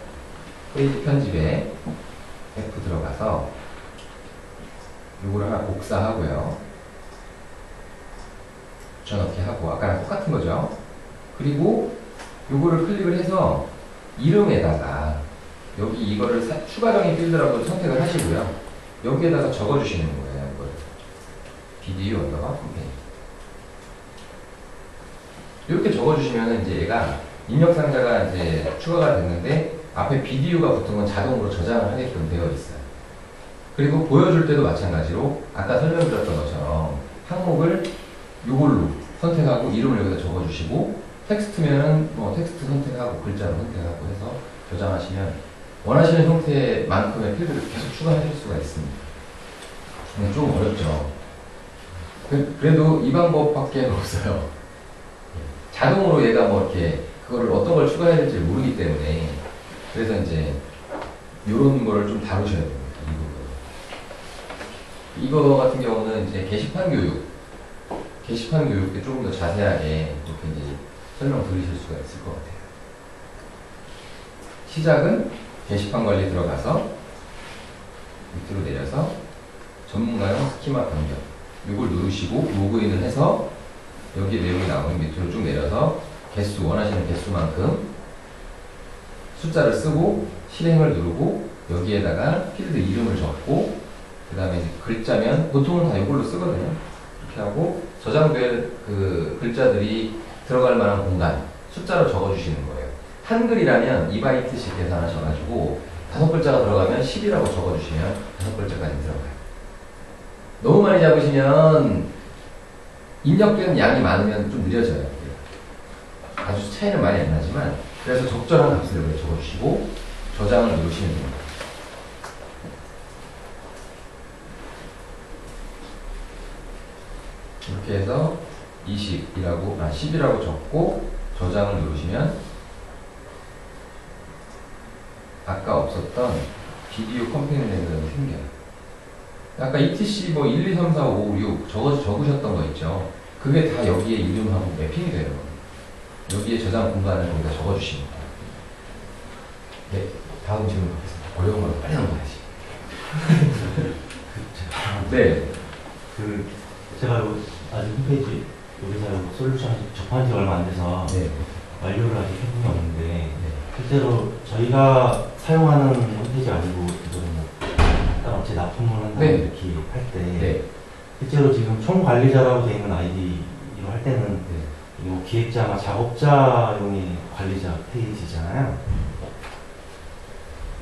페이지 편집에 F 들어가서 요거를 하나 복사하고요. 붙여넣기 하고 아까랑 똑같은 거죠. 그리고 요거를 클릭을 해서 이름에다가 여기 이거를 추가적인 필드라고 선택을 하시고요. 여기에다가 적어주시는 거예요. 이걸 BDU 언더바 컴퍼니 이렇게 적어주시면 이제 얘가 입력 상자가 이제 추가가 됐는데 앞에 BDU가 붙은 건 자동으로 저장을 하게끔 되어 있어요. 그리고 보여줄 때도 마찬가지로 아까 설명드렸던 것처럼 항목을 이걸로 선택하고 이름을 여기다 적어주시고 텍스트면은 뭐 텍스트 선택하고 글자로 선택하고 해서 저장하시면 원하시는 형태만큼의 필드를 계속 추가하실 수가 있습니다. 근데 좀 어렵죠. 그래도 이 방법밖에 없어요. 자동으로 얘가 뭐 이렇게 그거를 어떤 걸 추가해야 될지 모르기 때문에 그래서 이제 이런 거를 좀 다루셔야 됩니다. 이거 같은 경우는 이제 게시판 교육 때 조금 더 자세하게 이렇게 이제 설명 들으실 수가 있을 것 같아요. 시작은 게시판 관리 들어가서 밑으로 내려서 전문가용 스키마 변경 이걸 누르시고 로그인을 해서 여기 내용이 나오면 밑으로 쭉 내려서 개수 원하시는 개수만큼 숫자를 쓰고 실행을 누르고 여기에다가 필드 이름을 적고 그 다음에 글자면 보통은 다 이걸로 쓰거든요. 이렇게 하고 저장될 그 글자들이 들어갈 만한 공간 숫자로 적어주시는 거예요. 한글이라면 2바이트씩 계산하셔가지고 5글자가 들어가면 10이라고 적어주시면 5글자까지 들어가요. 너무 많이 잡으시면 입력되는 양이 많으면 좀 느려져요. 아주 차이는 많이 안 나지만 그래서 적절한 값을 여기 적어주시고 저장을 누르시면 됩니다. 이렇게 해서 10이라고 적고 저장을 누르시면 아까 없었던 비디오 컴패니가 생겨요. 아까 ETC 뭐 1, 2, 3, 4, 5, 6 적으셨던 거 있죠. 그게 다 여기에 이름하고 매핑이 돼요. 여기에 저장 공간을 거기다 적어주시면 돼요. 네, 다음 질문 가겠습니다. 어려운 걸 빨리 넘어가야지. 네. 제가 아직 홈페이지 여기서 솔루션 접한 지 얼마 안 돼서 네. 완료를 아직 해본 게 없는데 실제로 저희가 사용하는 홈페이지 아니고 이거는 다른 업체 납품을 한다 네. 이렇게 할 때 네. 실제로 지금 총관리자라고 되어 있는 아이디로 할 때는 네. 이거 기획자나 작업자용의 관리자 페이지잖아요.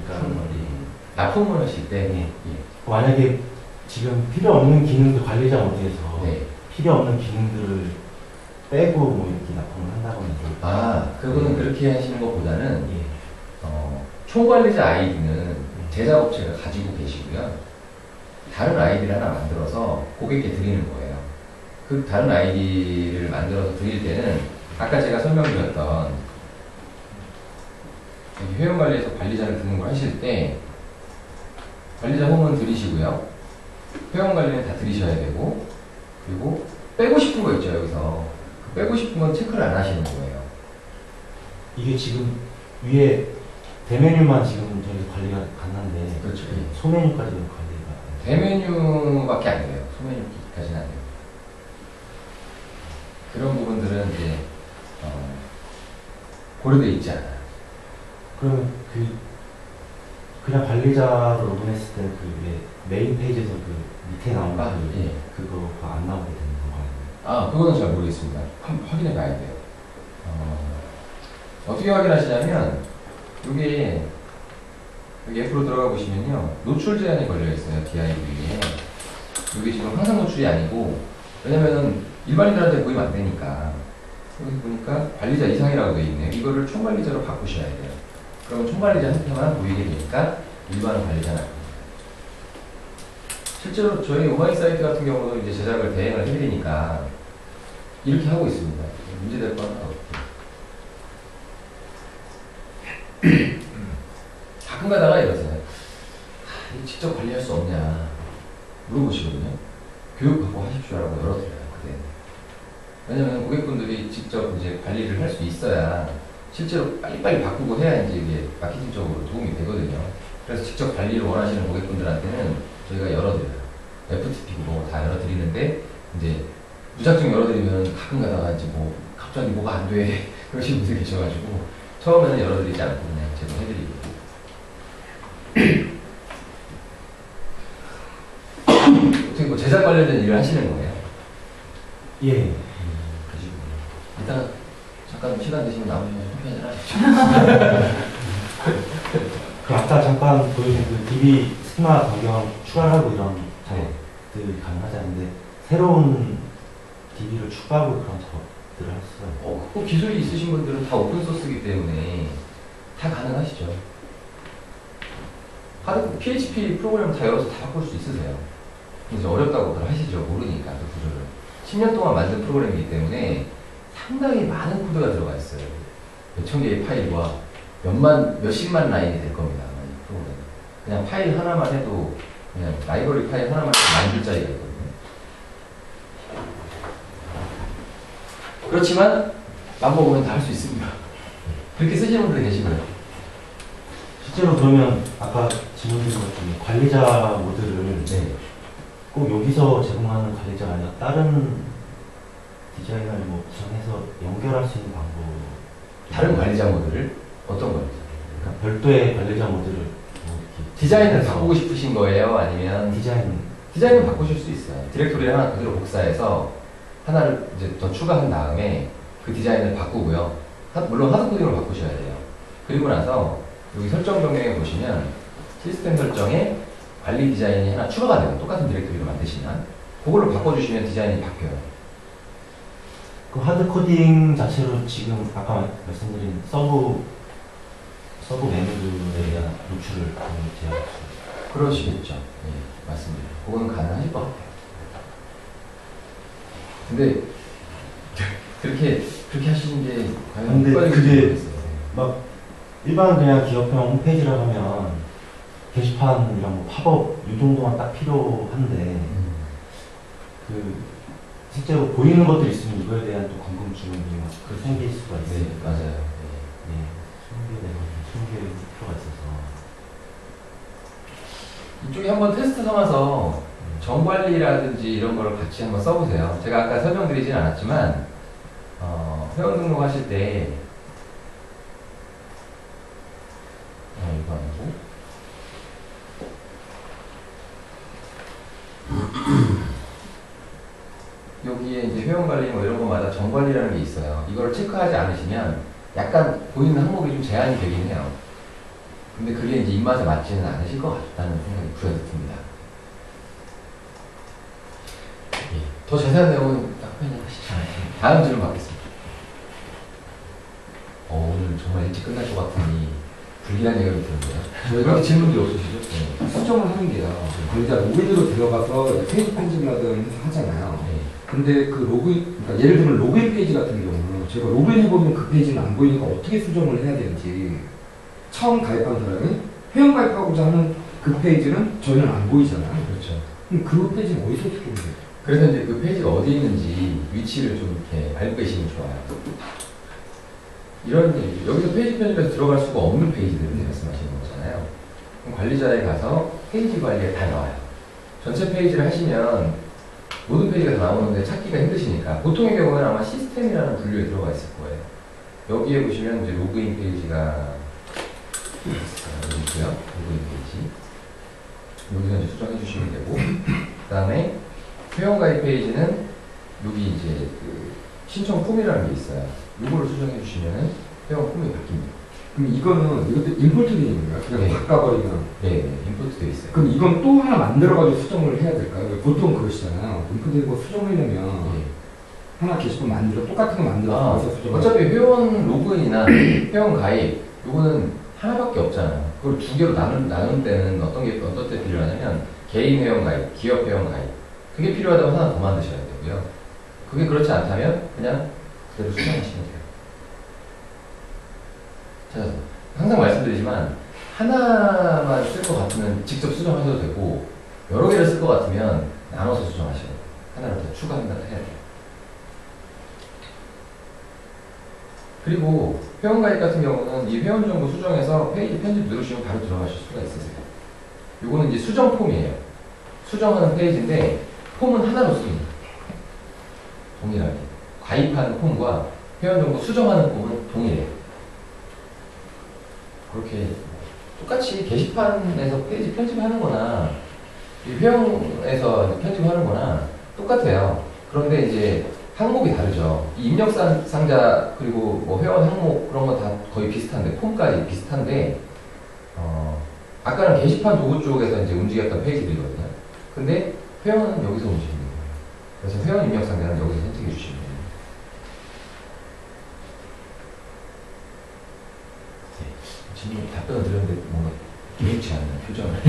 그러니까 납품을 하실 때 네. 만약에 지금 필요 없는 기능들 관리자 모드에서 네. 필요 없는 기능들을 빼고 뭐 이렇게 납품을 한다거나 아, 그거는 그렇게 하시는 것보다는 예. 총관리자 아이디는 제작업체가 가지고 계시고요. 다른 아이디를 하나 만들어서 고객께 드리는 거예요. 그 다른 아이디를 만들어서 드릴 때는 아까 제가 설명드렸던 회원관리에서 관리자를 등록을 하실 때 관리자 홈은 들이시고요. 회원관리는 다 들이셔야 되고 그리고 빼고 싶은 거 있죠. 여기서 그 빼고 싶은 건 체크를 안 하시는 거예요. 이게 지금 위에 대메뉴만 지금 저희 관리가 갔는데 그렇죠. 소메뉴까지는 관리가 대메뉴밖에 안 돼요. 소메뉴까지는 안 돼요. 그런 부분들은 이제 고려되어 있지 않아요. 그러면 그냥 관리자로 로그인했을 때는 메인 페이지에서 밑에 나오는 예. 그거가 안 나오게 되는 건가요? 아, 그거는 잘 모르겠습니다. 확인해 봐야 돼요. 어떻게 확인하시냐면, 여기 F로 들어가 보시면요. 노출 제한이 걸려 있어요. DIV에. 여기 지금 항상 노출이 아니고, 왜냐면은 일반인들한테 보이면 안 되니까. 여기 보니까 관리자 이상이라고 되어 있네요. 이거를 총관리자로 바꾸셔야 돼요. 그러면 총관리자한테만 보이게 되니까 일반 관리자는 안 됩니다. 실제로 저희 오마이 사이트 같은 경우도 이제 제작을 대행을 해드리니까 이렇게 하고 있습니다. 문제될 건 하나도 없고. 가끔 가다가 이러세요. 직접 관리할 수 없냐 물어보시거든요. 교육받고 하십시오라고 열어드려요. 그때. 왜냐면 고객분들이 직접 이제 관리를 할 수 있어야 실제로 빨리빨리 바꾸고 해야 이제 이게 마케팅적으로 도움이 되거든요. 그래서 직접 관리를 원하시는 고객분들한테는 저희가 열어드려요. FTP 뭐 다 열어드리는데 이제 무작정 열어드리면 가끔 가다가 이제 뭐 갑자기 뭐가 안 돼 그러시는 분들이 계셔가지고 처음에는 열어드리지 않고 그냥 제공해드리고. 어떻게 뭐 제작 관련된 일을 하시는 거예요? 예. 그러시군요. 일단 잠깐 시간 되시면 나오시면 소개를 하시죠. 아까 잠깐 보여준 DB 스키마 변경 추가하고 이런 작업들이 가능하지 않은데 새로운 DB를 추가하고 그런 작업들을 했어요. 꼭 기술이 있으신 분들은 다 오픈소스이기 때문에 다 가능하시죠. PHP 프로그램 다 열어서 다 바꿀 수 있으세요. 그래서 어렵다고들 하시죠. 모르니까 그 구조를. 10년 동안 만든 프로그램이기 때문에 상당히 많은 코드가 들어가 있어요. 몇천 개의 파일과 몇십만 라인이 될 겁니다. 이 프로그램. 그냥 파일 하나만 해도 그냥 라이브러리 파일 하나만 해도 10,000줄짜리가 있거든요. 그렇지만 맘먹으면 다 할 수 있습니다. 그렇게 쓰시는 분들 계시고요. 실제로 그러면 아까 질문 드린 것처럼 관리자 모드를 네. 꼭 여기서 제공하는 관리자가 아니라 다른 디자이너를 뭐 구성해서 연결할 수 있는 방법. 다른 관리자 모드를 어떤 관리자? 그러니까 별도의 관리자 모드를 뭐 이렇게 디자인을 바꾸고 싶으신 거예요? 아니면 디자인은 바꾸실 수 있어요. 디렉토리를 하나 그대로 복사해서 하나를 이제 더 추가한 다음에 그 디자인을 바꾸고요. 물론 하드코딩으로 바꾸셔야 돼요. 그리고 나서 여기 설정 변경에 보시면 시스템 설정에 관리 디자인이 하나 추가가 돼요. 똑같은 디렉토리로 만드시면 그걸로 바꿔주시면 디자인이 바뀌어요. 그 하드 코딩 자체로 지금 아까 말씀드린 서브 메뉴들에 대한 노출을 제어할 수 있어요. 그러시겠죠. 예, 맞습니다. 그거는 가능하실 것 같아요. 근데 그렇게 하시는 게 과연 근데 효과적인지 그게 모르겠어요. 막 일반 그냥 기업형 홈페이지라고 하면 게시판이랑 뭐 팝업 이 정도만 딱 필요한데 그 실제로 보이는 것들이 있으면 이거에 대한 또 궁금증이 막 생길 수가 있어요. 네, 맞아요. 숨길 필요가 있어서. 이쪽에 한번 테스트 삼아서 정관리라든지 이런 걸 같이 한번 써보세요. 제가 아까 설명드리진 않았지만 회원 등록하실 때 이거 아니고 여기에 이제 회원관리 뭐 이런 거마다 정관리라는 게 있어요. 이걸 체크하지 않으시면 약간 보이는 항목이 좀 제한이 되긴 해요. 근데 그게 이제 입맛에 맞지는 않으실 것 같다는 생각이 부여듭니다. 예. 더 자세한 내용은 답변을 하시죠. 다음 질문 받겠습니다. 오늘 정말 일찍 끝날 것 같으니 불길한 얘기를 들었네요. 저희가 질문이 없으시죠? 네. 수정을 하는 게요. 관리자 로그인으로 들어가서 페이지 편집이라든 해서 하잖아요. 네. 근데 그 로그인, 그러니까 예를 들면 로그인 페이지 같은 경우는 제가 로그인 해보면 그 페이지는 안 보이니까 어떻게 수정을 해야 되는지 처음 가입한 사람이 회원 가입하고자 하는 그 페이지는 저희는 안 보이잖아요. 그렇죠. 그럼 그 페이지는 어디서 수정을 해요? 그래서 이제 그 페이지가 어디 있는지 위치를 좀 이렇게 알고 계시면 좋아요. 이런 여기서 페이지 편집에서 들어갈 수가 없는 페이지들을 말씀하시는 거잖아요. 그럼 관리자에 가서 페이지 관리에 다 나와요. 전체 페이지를 하시면 모든 페이지가 다 나오는데 찾기가 힘드시니까 보통의 경우는 아마 시스템이라는 분류에 들어가 있을 거예요. 여기에 보시면 이제 로그인 페이지가 있고요. 로그인 페이지. 여기서 이제 수정해 주시면 되고, 그 다음에 회원가입 페이지는 여기 이제 그 신청 폼이라는 게 있어요. 이거를 수정해 주시면 회원 폼이 바뀝니다. 그럼 이것도 임포트 되어 있는 거예요? 그냥 네. 바꿔버리면. 네, 임포트 되어 있어요. 그럼 이건 또 하나 만들어가지고 수정을 해야 될까요? 보통 그러시잖아요. 임포트되고 수정하려면 네. 하나 게시판 똑같은 거 만들어서 수정을 어차피 회원 로그인이나 회원 가입 요거는 하나밖에 없잖아요. 그걸 두 개로 나눈 때는 어떤 때 필요하냐면 개인 회원 가입, 기업 회원 가입 그게 필요하다면 하나 더 만드셔야 되고요. 그게 그렇지 않다면 그냥 그대로 수정하시면 돼요. 자, 항상 말씀드리지만 하나만 쓸 것 같으면 직접 수정하셔도 되고 여러 개를 쓸 것 같으면 나눠서 수정하셔야 돼요. 하나를 더 추가한다 해야 돼요. 그리고 회원가입 같은 경우는 이 회원 정보 수정해서 페이지 편집 누르시면 바로 들어가실 수가 있으세요. 요거는 이제 수정 폼이에요. 수정하는 페이지인데 폼은 하나로 씁니다. 동일하게. 가입하는 폼과 회원 정보 수정하는 폼은 동일해요. 그렇게 똑같이 게시판에서 페이지 편집하는 거나 이 회원에서 편집하는 거나 똑같아요. 그런데 이제 항목이 다르죠. 이 입력 상자 그리고 뭐 회원 항목 그런 거 다 거의 비슷한데 폼까지 비슷한데 아까는 게시판 도구 쪽에서 이제 움직였던 페이지들이거든요. 근데 회원은 여기서 움직이는 거예요. 그래서 회원 입력 상자는 여기서 선택해 주시면 돼요. 네. 지금 답변을 드렸는데 뭔가 개의치 않는 표정을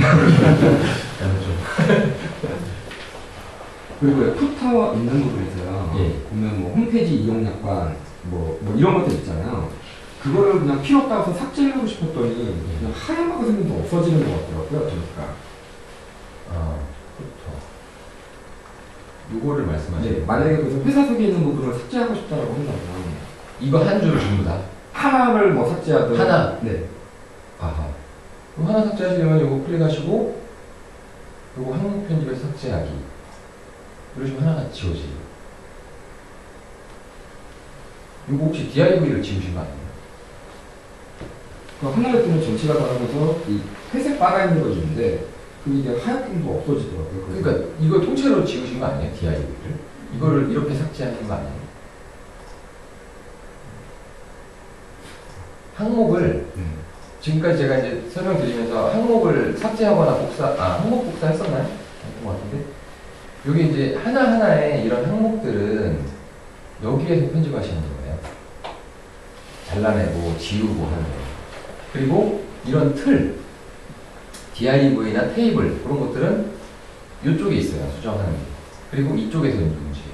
그리고 푸터 있는 부분에서요. 예. 보면 뭐 홈페이지 이용 약관 뭐 이런 것들 있잖아요. 그거를 그냥 필요 없다고 해서 삭제하고 싶었더니 그냥 하얀 거가 생겨서 없어지는 것 같더라고요. 보니까. 그렇죠. 요거를 말씀하시는 네, 만약에 그래서 회사 속에 있는 부분을 삭제하고 싶다라고 한다면 이거 한 줄을 전부 다? 하나를 뭐 삭제하든. 하나? 네. 아하. 그럼 하나 삭제하시려면 이거 클릭하시고, 요거 항목 편집에 삭제하기. 이러시면 하나가 지워지고. 이거 혹시 DIV를 지우신 거 아니에요? 그 하나를 뜨면 전체가 나가면서 이 회색 바가 있는 거 있는데 그게 하얗게 도 없어지더라고요. 그러니까 이거 통째로 지우신 거 아니에요? DIV를? 이거를 이렇게 삭제하는 거 아니에요? 항목을 지금까지 제가 이제 설명드리면서 항목을 삭제하거나 항목 복사 했었나요? 했던 것 같은데 여기 이제 하나하나의 이런 항목들은 여기에서 편집하시는 거예요. 잘라내고 지우고 하는 거예요. 그리고 이런 틀, DIV나 테이블 그런 것들은 이쪽에 있어요. 수정하는 게. 그리고 이쪽에서 동시에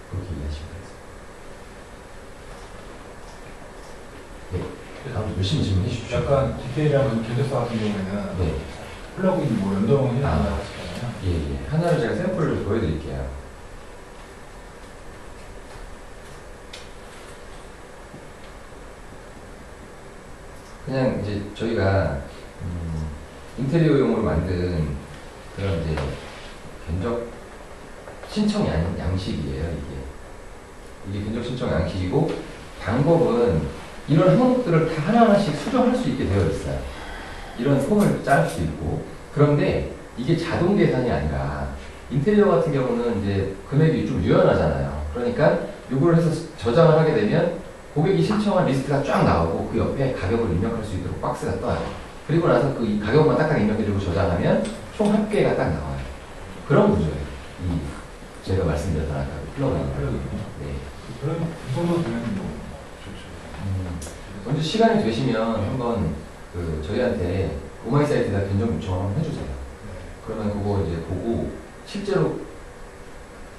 그렇게 이해하시면 되겠습니다. 네, 다음 열심히 질문해 주십시오. 약간 디테일한 견적서 같은 경우에는 네. 플러그인 뭐 연동을 해야 한다고 하시잖아요. 예. 하나를 제가 샘플을 좀 보여드릴게요. 그냥 이제 저희가 인테리어용으로 만든 그런 이제 견적 신청 양식이에요. 이게 견적 신청 양식이고 방법은 이런 항목들을 다 하나하나씩 수정할 수 있게 되어 있어요. 이런 폼을 짤 수 있고. 그런데 이게 자동 계산이 아니라 인테리어 같은 경우는 이제 금액이 좀 유연하잖아요. 그러니까 이걸 해서 저장을 하게 되면 고객이 신청한 리스트가 쫙 나오고 그 옆에 가격을 입력할 수 있도록 박스가 떠요. 그리고 나서 그 가격만 딱딱 입력해주고 저장하면 총 합계가 딱 나와요. 그런 구조예요. 제가 말씀드렸던 아까 플러그인. 네. 그런 그 정도 되면 뭐 좋죠. 먼저 시간이 되시면 한번 저희한테 오마이 사이트에다 견적 요청을 한번 해주세요. 그러면 그거 이제 보고 실제로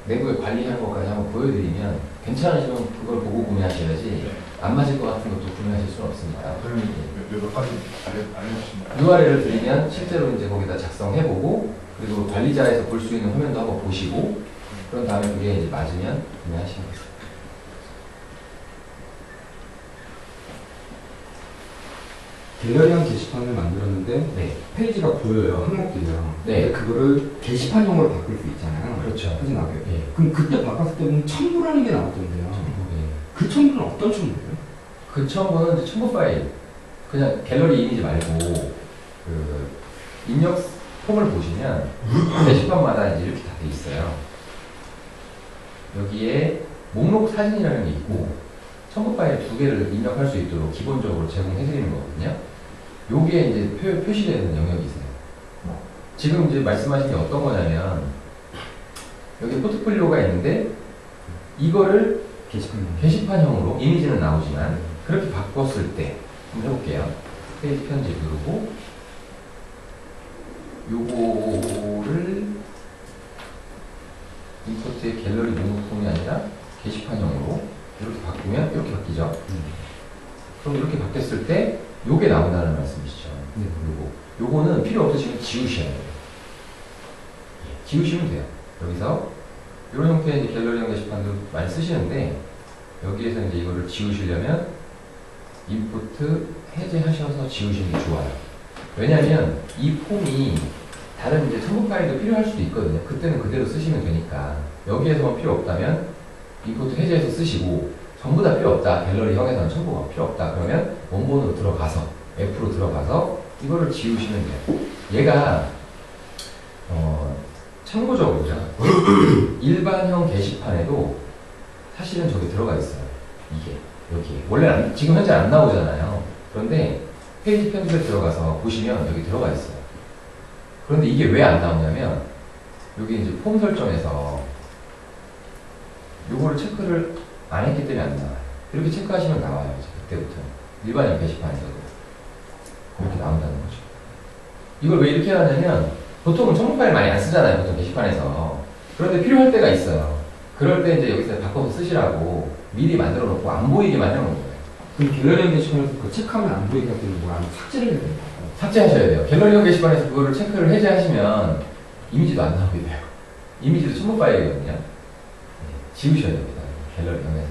내부에 관리하는 것까지 한번 보여드리면 괜찮으시면 그걸 보고 구매하셔야지 안 맞을 것 같은 것도 구매하실 수는 없으니까. 그러면 몇 가지 알려주시면 URL을 드리면 실제로 이제 거기다 작성해보고 그리고 관리자에서 볼 수 있는 화면도 한번 보시고 그런 다음에 그게 이제 맞으면 구매하시면 됩니다. 갤러리형 게시판을 만들었는데 네. 페이지가 보여요. 항목들이요. 네. 근데 그거를 게시판형으로 바꿀 수 있잖아요. 그렇죠. 사진 나와요. 예. 그럼 그때 바꿨을 때는 첨부라는 게 나왔던데요. 그 첨부는 어떤 첨부예요? 그 첨부는 이제 첨부 파일, 그냥 갤러리 이미지 말고 그 입력 폼을 보시면 게시판마다 이제 이렇게 다 돼 있어요. 여기에 목록 사진이라는 게 있고 첨부 파일 2개를 입력할 수 있도록 기본적으로 제공해 드리는 거거든요. 요게 이제 표시되는 영역이 있어요. 지금 이제 말씀하신 게 어떤 거냐면 여기 포트폴리오가 있는데 이거를 게시판형으로 이미지는 나오지만 그렇게 바꿨을 때 한번 해볼게요. 페이지 편집 누르고 요거를 임포트의 갤러리 목록폼이 아니라 게시판형으로 이렇게 바꾸면 이렇게 바뀌죠. 그럼 이렇게 바뀌었을 때 요게 나온다는 말씀이시죠. 요거는 필요 없으시면 지우셔야 돼요. 지우시면 돼요. 여기서 이런 형태의 이제 갤러리형 게시판도 많이 쓰시는데 여기에서 이제 이거를 지우시려면 임포트 해제하셔서 지우시는 게 좋아요. 왜냐하면 이 폼이 다른 이제 첨부 파일도 필요할 수도 있거든요. 그때는 그대로 쓰시면 되니까 여기에서만 필요 없다면 임포트 해제해서 쓰시고 전부 다 필요 없다. 갤러리형에서는 첨부가 필요 없다. 그러면 원본으로 들어가서 F로 들어가서 이거를 지우시면 돼요. 얘가 참고적으로 일반형 게시판에도 사실은 저기 들어가 있어요. 이게 여기 원래 지금 현재 안 나오잖아요. 그런데 페이지 편집에 들어가서 보시면 여기 들어가 있어요. 그런데 이게 왜 안 나오냐면 여기 이제 폼 설정에서 요거를 체크를 안 했기 때문에 안 나와요. 이렇게 체크하시면 나와요. 이제 그때부터 일반형 게시판에서도 그렇게 나온다는 거죠. 이걸 왜 이렇게 하냐면 보통은 첨부 파일 많이 안 쓰잖아요. 보통 게시판에서. 그런데 필요할 때가 있어요. 그럴 때 이제 여기서 바꿔서 쓰시라고 미리 만들어 놓고 안 보이게만 해놓은 거예요. 그럼 갤러리형 게시판에서 그거 체크하면 안 보이게 할 때는 뭐 아니면 삭제를 해야 돼요? 삭제하셔야 돼요. 갤러리형 게시판에서 그거를 체크를 해제하시면 이미지도 안 나오게 돼요. 이미지도 첨부 파일이거든요. 네, 지우셔야 됩니다. 갤러리형에서.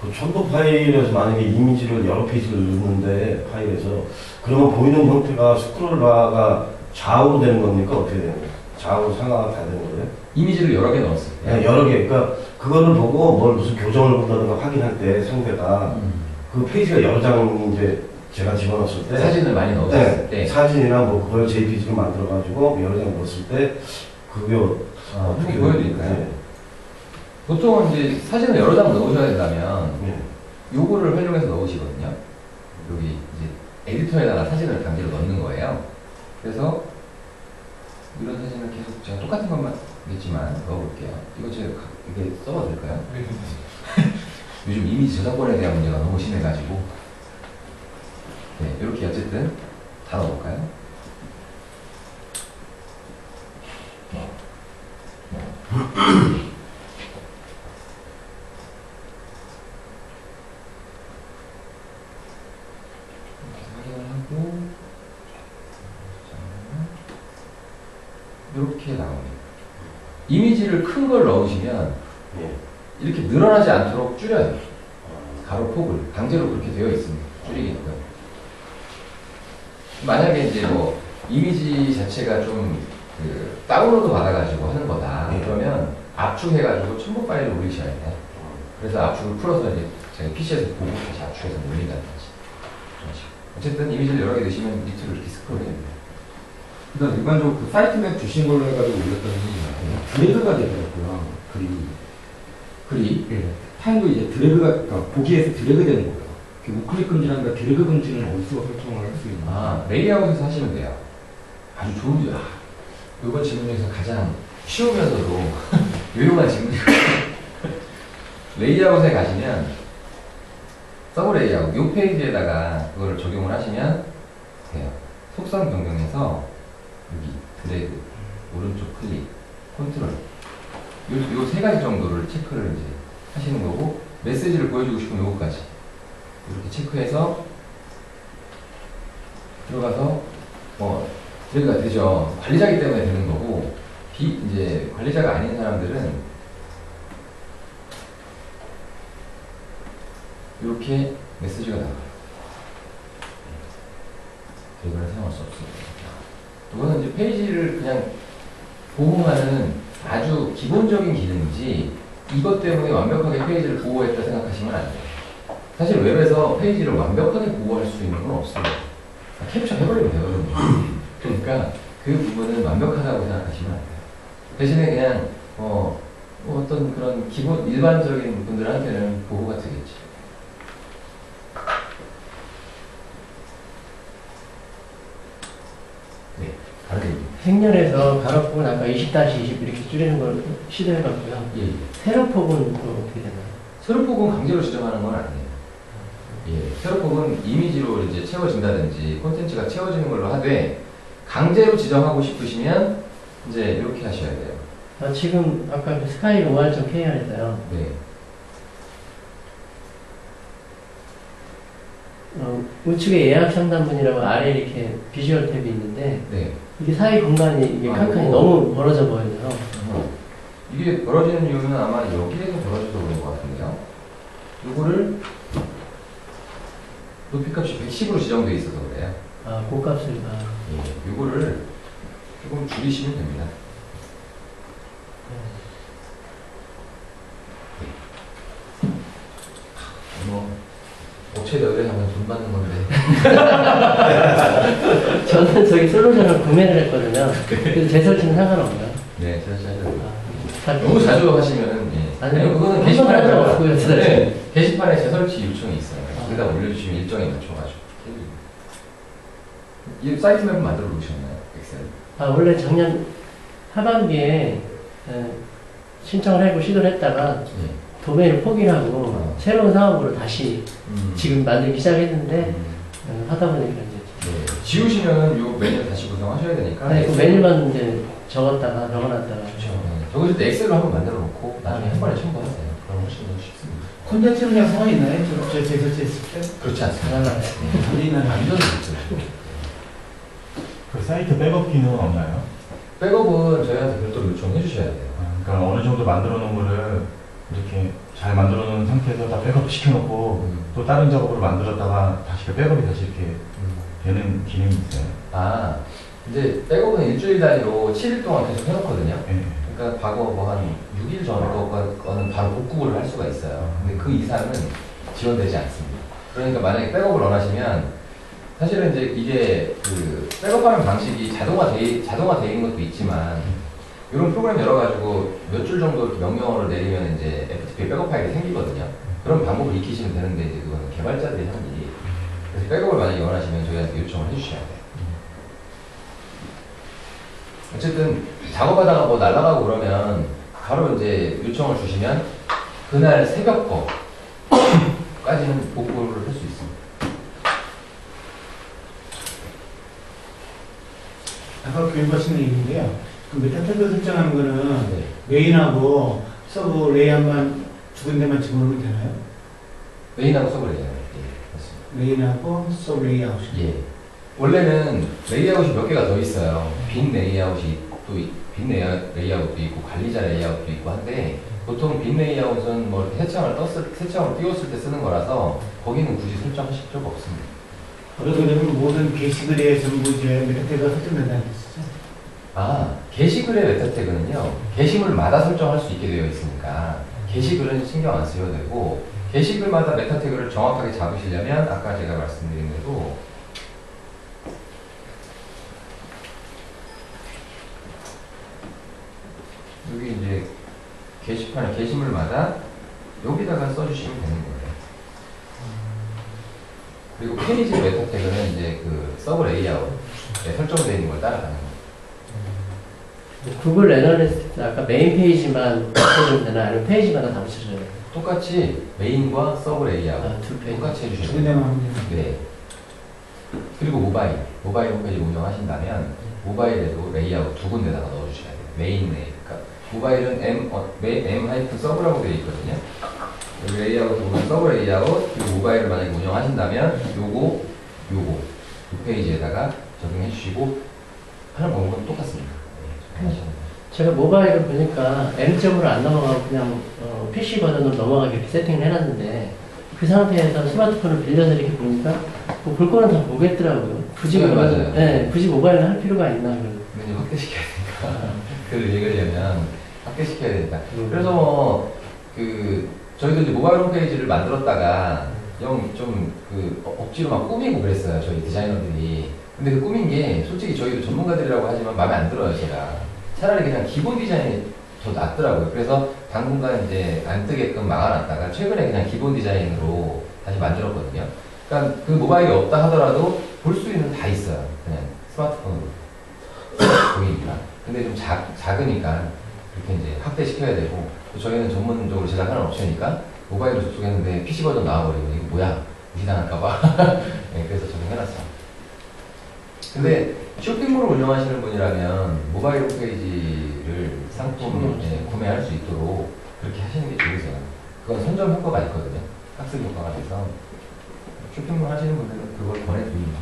그 첨부 파일에서 만약에 이미지를 여러 페이지를 넣는데 파일에서 그러면 보이는 형태가 스크롤바가 좌우로 되는 겁니까? 어떻게 되는 거예요? 좌우 상하가 다 되는 거예요? 이미지를 여러 개 넣었을 때. 네, 여러 개. 그러니까 그거를 보고 뭘 무슨 교정을 본다든가 확인할 때 상대가 그 페이지가 여러 장 이제 제가 집어넣었을 때 사진을 많이 넣었을 때. 사진이나 뭐 그걸 JPG로 만들어가지고 여러 장 넣었을 때 그게 한번 보여드릴까요? 네. 보통은 이제 사진을 여러 장 넣으셔야 된다면 네. 요거를 활용해서 넣으시거든요. 여기 이제 에디터에다가 사진을 강제로 넣는 거예요. 그래서 이런 사진을 계속 제가 똑같은 것만겠지만 넣어볼게요. 이거 제가 이게 써봐도 될까요? 요즘 이미지 저작권에 대한 문제가 너무 심해가지고 네, 이렇게 어쨌든 다 넣어볼까요? 확인을 하고 이렇게 나옵니다. 이미지를 큰 걸 넣으시면 네. 이렇게 늘어나지 않도록 줄여요. 가로 폭을 강제로 그렇게 되어 있습니다. 줄이게끔. 만약에 이제 뭐 이미지 자체가 좀 그 다운로드 받아가지고 하는 거다. 네. 그러면 압축해가지고 첨부 파일을 올리셔야 돼요. 그래서 압축을 풀어서 이제 제가 PC에서 보고 다시 압축해서 올린다든지. 어쨌든 이미지를 여러 개 넣으시면 밑으로 이렇게 스크롤이 됩니다. 일단 일반적으로 그 사이트 맵 주신 걸로 해가지고 올렸더니 드래그가 되더라고요. 글이. 예. 파일도 이제 드래그가, 그러니까 보기에서 드래그 되는 거예요. 우클릭 금지라니까 드래그 금지는 어디서 설정을 할 수 있나? 레이아웃에서 하시면 돼요. 아주 좋은 줄. 이번 질문 중에서 가장 쉬우면서도 유용한 질문이에요. 레이아웃에 가시면 서브 레이아웃, 이 페이지에다가 그거를 적용을 하시면 돼요. 속성 변경해서 여기 드래그, 오른쪽 클릭, 컨트롤 요 세 가지 정도를 체크를 이제 하시는 거고 메시지를 보여주고 싶으면 요거까지 이렇게 체크해서 들어가서 뭐 드래그가 되죠. 관리자기 때문에 되는 거고 이제 관리자가 아닌 사람들은 이렇게 메시지가 나와요. 드래그를 사용할 수 없습니다. 이거는 이제 페이지를 그냥 보호하는 아주 기본적인 기능이지 이것 때문에 완벽하게 페이지를 보호했다 생각하시면 안 돼요. 사실 웹에서 페이지를 완벽하게 보호할 수 있는 건 없습니다. 캡처 해버리면 되거든요. 그러니까 그 부분은 완벽하다고 생각하시면 안 돼요. 대신에 그냥 어떤 그런 기본 일반적인 분들한테는 보호가 되겠지. 네, 다르게. 행렬에서 가로폭은 아까 20-20 이렇게 줄이는 걸 시도해봤고요. 예. 세로폭은 또 어떻게 되나요? 세로폭은 강제로 지정하는 건 아니에요. 예. 세로폭은 이미지로 이제 채워진다든지 콘텐츠가 채워지는 걸로 하되 강제로 지정하고 싶으시면 이제 이렇게 하셔야 돼요. 지금 아까 그 스카이 OR.kr에서요. 네. 우측에 예약 상담문이라고 아래 이렇게 비주얼 탭이 있는데 네. 이게 사이 공간이 이게 칸칸이 너무 벌어져 보여요. 이게 벌어지는 이유는 아마 여기에서 벌어져서 그런 것 같은데요. 이거를 높이값이 110으로 지정되어 있어서 그래요. 아, 고값을. 예. 이거를 조금 줄이시면 됩니다. 업체에다 의뢰하면 돈 받는 건데. 저는 저기 솔루션을 구매를 했거든요. 그래서 제 설치는 상관없나요? 네, 설치하셔도 아, 너무 자주 하시면은, 예. 아니요, 그거는 게시판에 없고요. 네, 게시판에 재설치 요청이 있어요. 거기다 올려주시면 일정에 맞춰가지고. 이 사이트 맵 만들어 놓으셨나요? 엑셀? 원래 작년 하반기에 신청을 하고 시도를 했다가 예. 도메인을 포기하고 새로운 사업으로 다시 지금 만들기 시작했는데 하다 보니까 이제 네. 지우시면은 요 메뉴 다시 구성하셔야 되니까. 그 메뉴만 이제 적었다가 적어놨다가 그렇죠. 네. 적으실 때 엑셀로 한번 만들어 놓고 나중에 한 번에 첨부하세요. 그럼 훨씬 더 쉽습니다. 콘텐츠는 그냥 상황이 있나요? 저 재설치했을 때? 그렇지 않습니다. 우리는 완전 좋죠. 그 사이트 백업 기능은 없나요? 백업은 저희한테 별도로 요청해 주셔야 돼요. 그러니까 어느 정도 만들어 놓은 거를 이렇게 잘 만들어 놓은 상태에서 다 백업 시켜놓고 또 다른 작업으로 만들었다가 다시 그 백업이 다시 이렇게 되는 기능이 있어요. 아, 이제 백업은 일주일 단위로 7일 동안 계속 해놓거든요. 예. 그러니까 과거 뭐 한 6일 전 거는 바로 복구를 할 수가 있어요. 근데 그 이상은 지원되지 않습니다. 그러니까 만약에 백업을 원하시면 사실은 이제 이게 그 백업하는 방식이 자동화 돼 있는 것도 있지만 이런 프로그램 열어가지고 몇 줄 정도 이렇게 명령어를 내리면 이제 FTP 백업 파일이 생기거든요. 그런 방법을 익히시면 되는데 이제 그거는 개발자들이 하는 일이. 그래서 백업을 만약에 원하시면 저희한테 요청을 해주셔야 돼요. 어쨌든 작업하다가 뭐 날아가고 그러면 바로 이제 요청을 주시면 그날 새벽 거까지는 복구를 할 수 있습니다. 아까 교육하시는 얘기인데요. 그 메타태그 설정하는 거는 네. 메인하고 서브 레이아웃만 두 군데만 집어넣으면 되나요? 메인하고 서브 레이아웃. 예, 맞습니다. 메인하고 서브 레이아웃. 예. 원래는 레이아웃이 몇 개가 더 있어요. 빈 레이아웃이 빈 레이아웃도 있고 관리자 레이아웃도 있고 한데 보통 빈 레이아웃은 뭐 이렇게 새창을 띄웠을 때 쓰는 거라서 거기는 굳이 설정하실 필요가 없습니다. 그러게 되면 모든 게시글에 전부 이제 메타태그가 설정된다는 뜻이죠. 아, 게시글의 메타태그는요, 게시물마다 설정할 수 있게 되어 있으니까 게시글은 신경 안 쓰셔도 되고 게시글마다 메타태그를 정확하게 잡으시려면 아까 제가 말씀드린 대로 여기 이제 게시판의 게시물마다 여기다가 써주시면 되는 거예요. 그리고 페이지 메타태그는 이제 그 서브 레이아웃에 설정되어 있는 걸 따라가는 거예요. 구글 애널리스트 아까 메인 페이지만 붙여주면 되나 아니면 페이지마다 다 붙여줘야 돼요? 똑같이 메인과 서브 레이아웃 두 페이지. 똑같이 해주셔야 두 돼요. 군데만 하면 돼요. 네. 그리고 모바일 홈페이지 운영하신다면 모바일에도 레이아웃 두 군데다가 넣어주셔야 돼요. 메인 레이. 그러니까 모바일은 m-서브라고 되어 있거든요. 여기 레이아웃 보면 서브 레이아웃 그리고 모바일을 만약에 운영하신다면 요거 두 페이지에다가 적용해 주시고 하는 방법은 똑같습니다. 네, 제가 모바일을 보니까 M점으로 안 넘어가고 그냥 PC 버전으로 넘어가게 이렇게 세팅을 해놨는데 그 상태에서 스마트폰을 빌려서 이렇게 보니까 뭐 볼 거는 다 보겠더라고요. 굳이 네, 그러면, 맞아요. 네, 굳이 모바일을 할 필요가 있나 그런. 근데 확대시켜야 되니까 그걸 읽으려면 확대시켜야 된다. 그래서 뭐 저희도 이제 모바일 홈페이지를 만들었다가 좀 억지로 막 꾸미고 그랬어요. 저희 디자이너들이. 근데 그 꾸민 게 솔직히 저희도 전문가들이라고 하지만 마음에 안 들어요. 제가 차라리 그냥 기본 디자인이 더 낫더라고요. 그래서 당분간 이제 안 뜨게끔 막아놨다가 최근에 그냥 기본 디자인으로 다시 만들었거든요. 그러니까 그 모바일이 없다 하더라도 볼 수 있는 다 있어요. 그냥 스마트폰으로 보이니까. 근데 좀 작으니까 그렇게 이제 확대시켜야 되고, 저희는 전문적으로 제작하는 업체니까 모바일로 접속했는데 PC 버전 나와버리고 이거 뭐야 무시당할까봐 네, 그래서 적용해놨어요. 근데 쇼핑몰을 운영하시는 분이라면 모바일 홈페이지를 상품 구매할 수 있도록 그렇게 하시는 게 좋으세요. 그건 선점 효과가 있거든요. 학습 효과가 돼서 쇼핑몰 하시는 분들은 그걸 권해드립니다.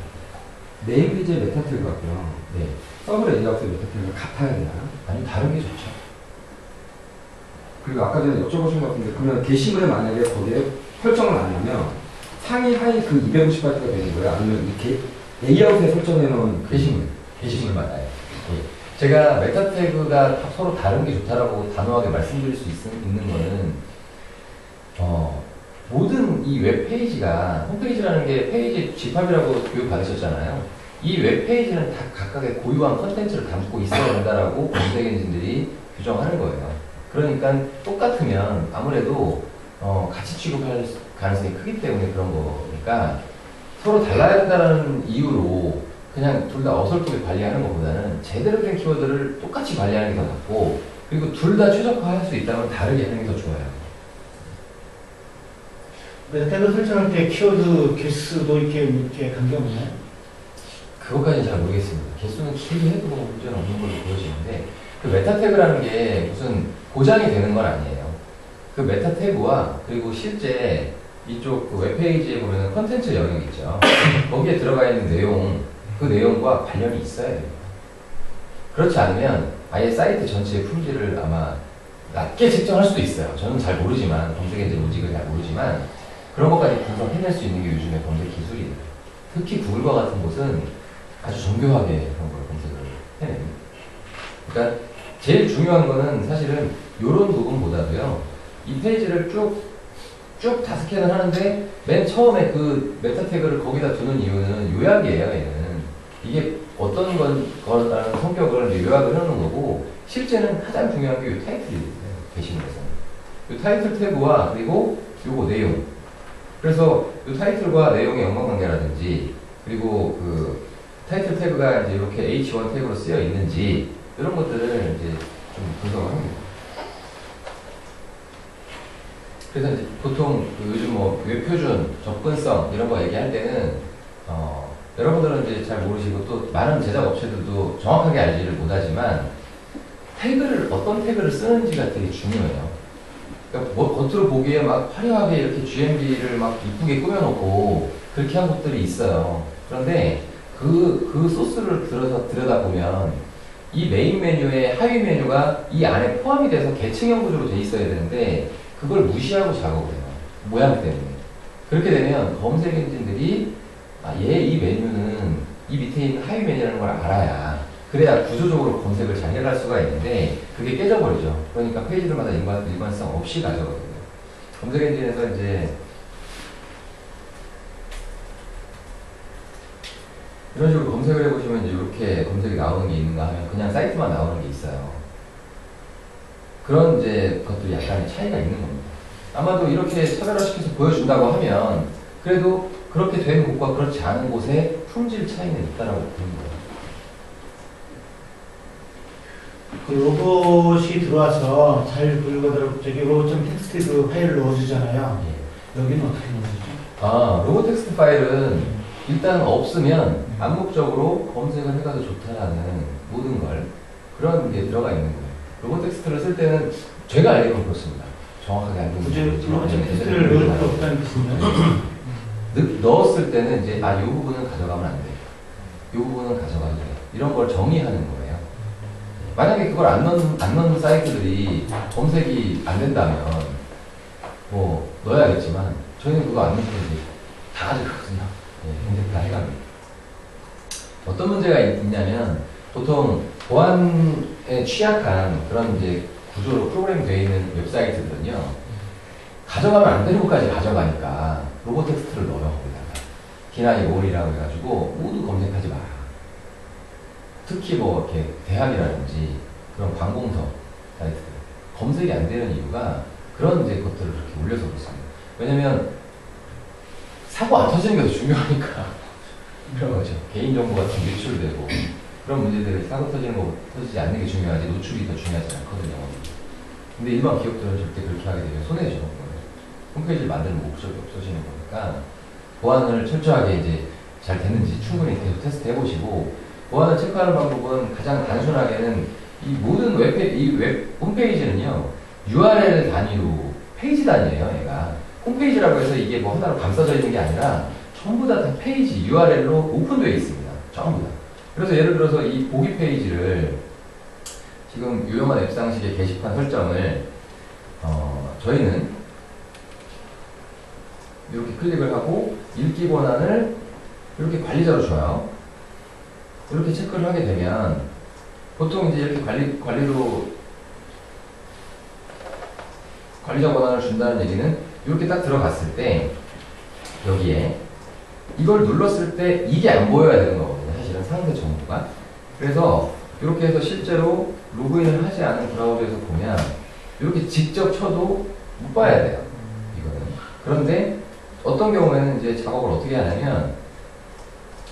메인 페이지의 메타태그하고요. 네. 서브 레이아웃의 메타태그가 같아야 되나요? 아니면 다른 게 좋죠. 그리고 아까 전에 여쭤보신 것 같은데 그러면 게시물에 만약에 거기에 설정을 안 하면 상위 하위 그 250바트가 되는 거예요? 아니면 이렇게 레이아웃에 설정해 놓은 게시물마다요. 예. 제가 메타태그가 서로 다른 게 좋다라고 단호하게 말씀드릴 수 있는 거는 모든 이 웹페이지가 홈페이지라는 게 페이지 집합이라고 교육 받으셨잖아요. 이 웹페이지는 다 각각의 고유한 컨텐츠를 담고 있어야 된다라고 검색 엔진들이 규정하는 거예요. 그러니까 똑같으면 아무래도 같이 취급할 가능성이 크기 때문에 그런 거니까 서로 달라야 된다는 이유로 그냥 둘 다 어설프게 관리하는 것보다는 제대로 된 키워드를 똑같이 관리하는 게 더 낫고, 그리고 둘 다 최적화할 수 있다면 다르게 하는 게 더 좋아요. 메타태그 설정할 때 키워드 개수도 이렇게 관계가 없나요? 그것까지는 잘 모르겠습니다. 개수는 길게 해도 문제는 없는 걸로 보여지는데, 그 메타태그라는 게 무슨 고장이 되는 건 아니에요. 그 메타태그와 그리고 실제 이쪽 그 웹페이지에 보면 컨텐츠 영역 있죠. 거기에 들어가 있는 내용, 그 내용과 관련이 있어야 돼요. 그렇지 않으면 아예 사이트 전체의 품질을 아마 낮게 책정할 수도 있어요. 저는 잘 모르지만, 검색 엔진 로직을 잘 모르지만, 그런 것까지 분석해낼 수 있는 게 요즘의 검색 기술이에요. 특히 구글과 같은 곳은 아주 정교하게 그런 걸 검색을 해냅니다. 그러니까 제일 중요한 거는 사실은 이런 부분보다도요, 이 페이지를 쭉 다 스캔을 하는데 맨 처음에 그 메타 태그를 거기다 두는 이유는 요약이에요. 얘는 이게 어떤 거라는 성격을 이제 요약을 해놓는 거고, 실제는 가장 중요한 게 이 타이틀이에요. 게시물에서는 이 타이틀 태그와 그리고 요거 내용. 그래서 이 타이틀과 내용의 연관관계라든지, 그리고 그 타이틀 태그가 이제 이렇게 H1 태그로 쓰여 있는지 이런 것들을 이제 좀 분석을 합니다. 그래서 이제 보통 그 요즘 뭐 웹 표준, 접근성 이런 거 얘기할 때는 여러분들은 이제 잘 모르시고 또 많은 제작 업체들도 정확하게 알지를 못하지만 태그를 어떤 태그를 쓰는지가 되게 중요해요. 그러니까 뭐 겉으로 보기에 막 화려하게 이렇게 GMB를 막 이쁘게 꾸며놓고 그렇게 한 곳들이 있어요. 그런데 그 소스를 들여다보면 이 메인 메뉴의 하위 메뉴가 이 안에 포함이 돼서 계층형 구조로 돼 있어야 되는데 그걸 무시하고 작업을 해요. 모양 때문에. 그렇게 되면 검색 엔진들이 이 메뉴는 이 밑에 있는 하위 메뉴라는 걸 알아야, 그래야 구조적으로 검색을 잘 해갈 수가 있는데 그게 깨져버리죠. 그러니까 페이지들마다 일관성 없이 가져가거든요. 검색 엔진에서 이제 이런 식으로 검색을 해보시면 이제 이렇게 검색이 나오는 게 있는가 하면 그냥 사이트만 나오는 게 있어요. 그런 이제 것들이 약간의 차이가 있는 겁니다. 아마도 이렇게 차별화시켜서 보여준다고 하면 그래도 그렇게 된 곳과 그렇지 않은 곳에 품질 차이는 있다라고 보는 거예요. 그 로봇이 들어와서 잘 불거더라고 저기 로봇.txt 그 파일을 넣어주잖아요. 예. 여기는 어떻게 넣어주죠? 로봇 텍스트 파일은 일단 없으면 암묵적으로 검색을 해가도 좋다라는 모든 걸 그런 게 들어가 있는 거예요. 로봇 텍스트를 쓸 때는 제가 알기로는 그렇습니다. 정확하게 알고 있는 굳이 로봇.txt를 넣을 필요 없다는 뜻이면 넣었을 때는 이제 이 부분은 가져가면 안 돼. 이 부분은 가져가도 돼. 이런 걸 정의하는 거예요. 만약에 그걸 안 넣는 사이트들이 검색이 안 된다면 뭐 넣어야겠지만 저희는 그거 안 넣는 게 다 가져가거든요. 검색 다 해갑니다. 어떤 문제가 있냐면 보통 보안에 취약한 그런 이제 구조로 프로그램이 되어 있는 웹사이트들은요, 가져가면 안 되는 것까지 가져가니까 로봇 텍스트를 넣어요. 거기다가 디나이 올이라고 해가지고 모두 검색하지 마라. 특히 뭐 이렇게 대학이라든지 그런 관공서 사이트들 검색이 안 되는 이유가 그런 이제 것들을 그렇게 올려서 그렇습니다. 왜냐면 사고 안 터지는 게 더 중요하니까. 그런 거죠. 개인정보 같은 게 유출되고 그런 문제들이 사고 터지는 거 터지지 않는 게 중요하지 노출이 더 중요하지 않거든요. 근데 일반 기업들은 절대 그렇게 하게 되면 손해죠. 홈페이지를 만드는 목적이 없어지는 거니까 보안을 철저하게 이제 잘 됐는지 충분히 계속 테스트 해보시고, 보안을 체크하는 방법은 가장 단순하게는 이 모든 웹 홈페이지는요 URL 단위로 페이지 단위예요. 얘가 홈페이지라고 해서 이게 뭐 하나로 감싸져 있는 게 아니라 전부 다 페이지 URL로 오픈되어 있습니다. 전부 다. 그래서 예를 들어서 이 보기 페이지를 지금 유용한 앱상식의 게시판 설정을 저희는 이렇게 클릭을 하고 읽기 권한을 이렇게 관리자로 줘요. 이렇게 체크를 하게 되면 보통 이제 이렇게 관리자 권한을 준다는 얘기는 이렇게 딱 들어갔을 때 여기에 이걸 눌렀을 때 이게 안 보여야 되는 거거든요. 사실은 상세 정보가. 그래서 이렇게 해서 실제로 로그인을 하지 않은 브라우저에서 보면 이렇게 직접 쳐도 못 봐야 돼요. 이거는. 그런데 어떤 경우에는 이제 작업을 어떻게 하냐면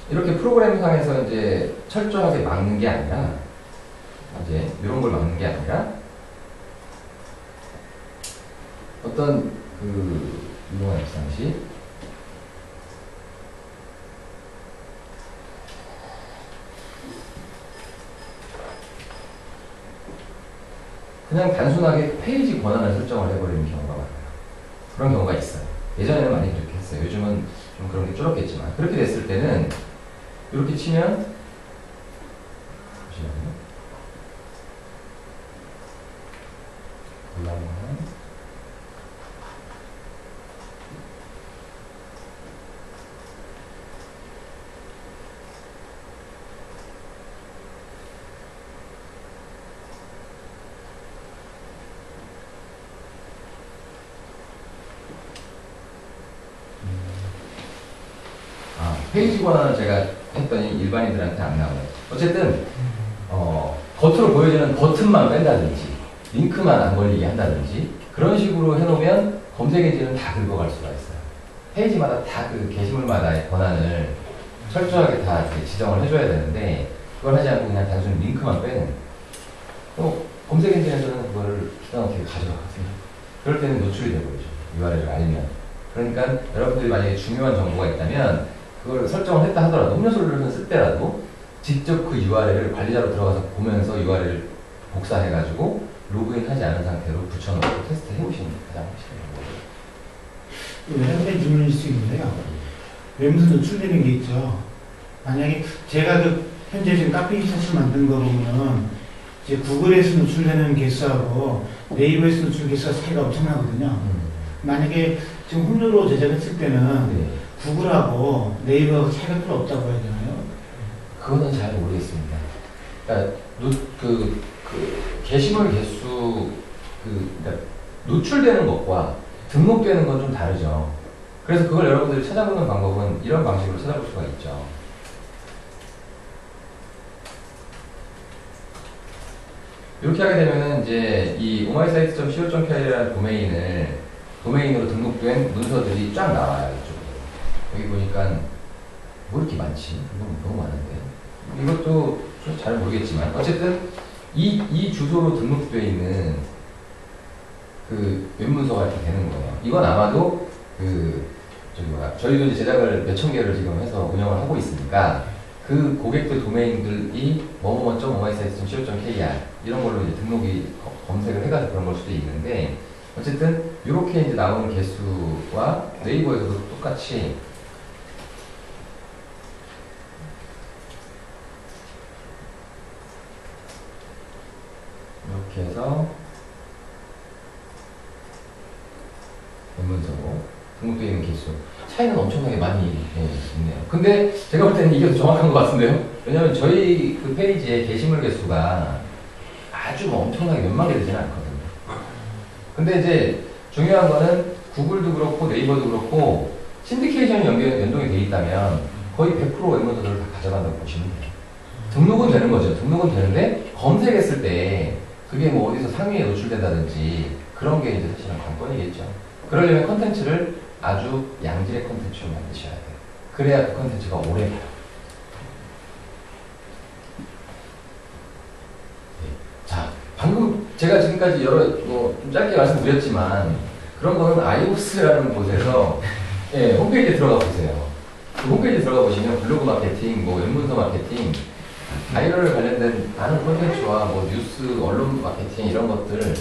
이렇게 프로그램상에서 이제 철저하게 막는 게 아니라 이제 이런 걸 막는 게 아니라 어떤 그 유용한 앱상식 그냥 단순하게 페이지 권한을 설정을 해버리는 경우가 많아요. 그런 경우가 있어요. 예전에는 많이 그렇게 했어요. 요즘은 좀 그런 게 줄었겠지만 그렇게 됐을 때는 이렇게 치면 잠시만요. 올라오면 페이지 권한은 제가 했더니 일반인들한테 안 나와요. 어쨌든 겉으로 보여지는 버튼만 뺀다든지 링크만 안 걸리게 한다든지 그런 식으로 해놓으면 검색 엔진은 다 긁어갈 수가 있어요. 페이지마다 다 그 게시물마다의 권한을 철저하게 다 이렇게 지정을 해줘야 되는데 그걸 하지 않고 그냥 단순히 링크만 빼는 또 검색 엔진에서는 그거를 기가 막히게 가져가거든요. 그럴 때는 노출이 되버리죠. URL을 알면. 그러니까 여러분들이 만약에 중요한 정보가 있다면 그걸 설정을 했다 하더라도 음료수를 쓸 때라도 직접 그 URL을 관리자로 들어가서 보면서 URL을 복사해가지고 로그인하지 않은 상태로 붙여놓고 테스트 해보시는 게 가장 확실해요. 현재 질문일 수 있는데요. 외문서 노출되는 게 있죠. 만약에 제가 그 현재 지금 카페 샷을 만든 거 보면 이제 구글에서 노출되는 개수하고 네이버에서 노출 개수가 차이가 엄청나거든요. 만약에 지금 홈료로 제작했을 때는 네. 구글하고 네이버하고 차이가 별로 없다고 해야 되나요? 그거는 잘 모르겠습니다. 그러니까 게시물 개수 그러니까 노출되는 것과 등록되는 건 좀 다르죠. 그래서 그걸 여러분들이 찾아보는 방법은 이런 방식으로 찾아볼 수가 있죠. 이렇게 하게 되면은 이제 이 omaisite.co.kr이라는 도메인으로 등록된 문서들이 쫙 나와요. 이쪽으로. 여기 보니까 뭐 이렇게 많지? 이건 너무 많은데. 이것도 잘 모르겠지만 어쨌든 이 주소로 등록되어 있는 그 웹문서가 이렇게 되는 거예요. 이건 아마도 저희도 이제 제작을 몇천 개를 지금 해서 운영을 하고 있으니까 그 고객들 도메인들이 뭐뭐.omaisite.co.kr 이런 걸로 이제 등록이 검색을 해가지고 그런 걸 수도 있는데 어쨌든 이렇게 이제 나오는 개수와 네이버에서도 똑같이 이렇게 해서 문서로 등록되어 있는 개수 차이는 엄청나게 많이 있네요. 근데 제가 볼 때는 이게 더 정확한 것 같은데요. 왜냐하면 저희 그 페이지의 게시물 개수가 아주 뭐 엄청나게 몇만 개 되지는 않거든요. 근데 이제 중요한 거는 구글도 그렇고 네이버도 그렇고 신디케이션이 연동이 돼 있다면 거의 100% 웹문서들을 다 가져간다고 보시면 돼요. 등록은 되는 거죠. 등록은 되는데 검색했을 때 그게 뭐 어디서 상위에 노출된다든지 그런 게 이제 사실은 관건이겠죠. 그러려면 컨텐츠를 아주 양질의 컨텐츠로 만드셔야 돼요. 그래야 그 컨텐츠가 오래 가요. 네. 자, 방금 제가 지금까지 좀 짧게 말씀드렸지만 그런 거는 아이오스라는 곳에서 예, 홈페이지에 들어가 보세요. 그 홈페이지에 들어가 보시면 블로그 마케팅, 뭐 웹문서 마케팅, 아이를 관련된 많은 콘텐츠와 뭐 뉴스, 언론 마케팅 이런 것들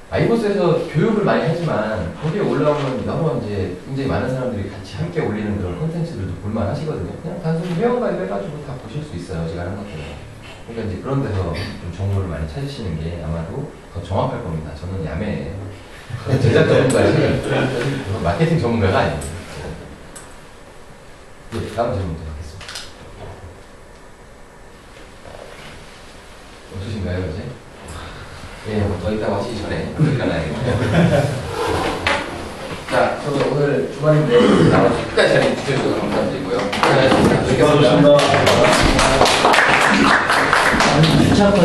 아이보스에서 교육을 많이 하지만 거기에 올라오는 여러 이제 굉장히 많은 사람들이 같이 함께 올리는 그런 콘텐츠들도 볼만 하시거든요. 그냥 단순히 회원가입 해가지고 다 보실 수 있어요. 제가 하는 것들은. 그러니까 이제 그런 데서 좀 정보를 많이 찾으시는 게 아마도 더 정확할 겁니다. 저는 야매예요. 제작 전문가지 마케팅 전문가가 아니에요. 네, 다음 질문 드리겠습니다. 없으신가요, 이제? 예, 더 있다고 하시기 전에 일어나야겠네요. 자, 저도 오늘 주말인데 나와서 끝까지 자리 주셔서 감사드리고요. 수고하셨습니다. 수고하셨습니다. 주차권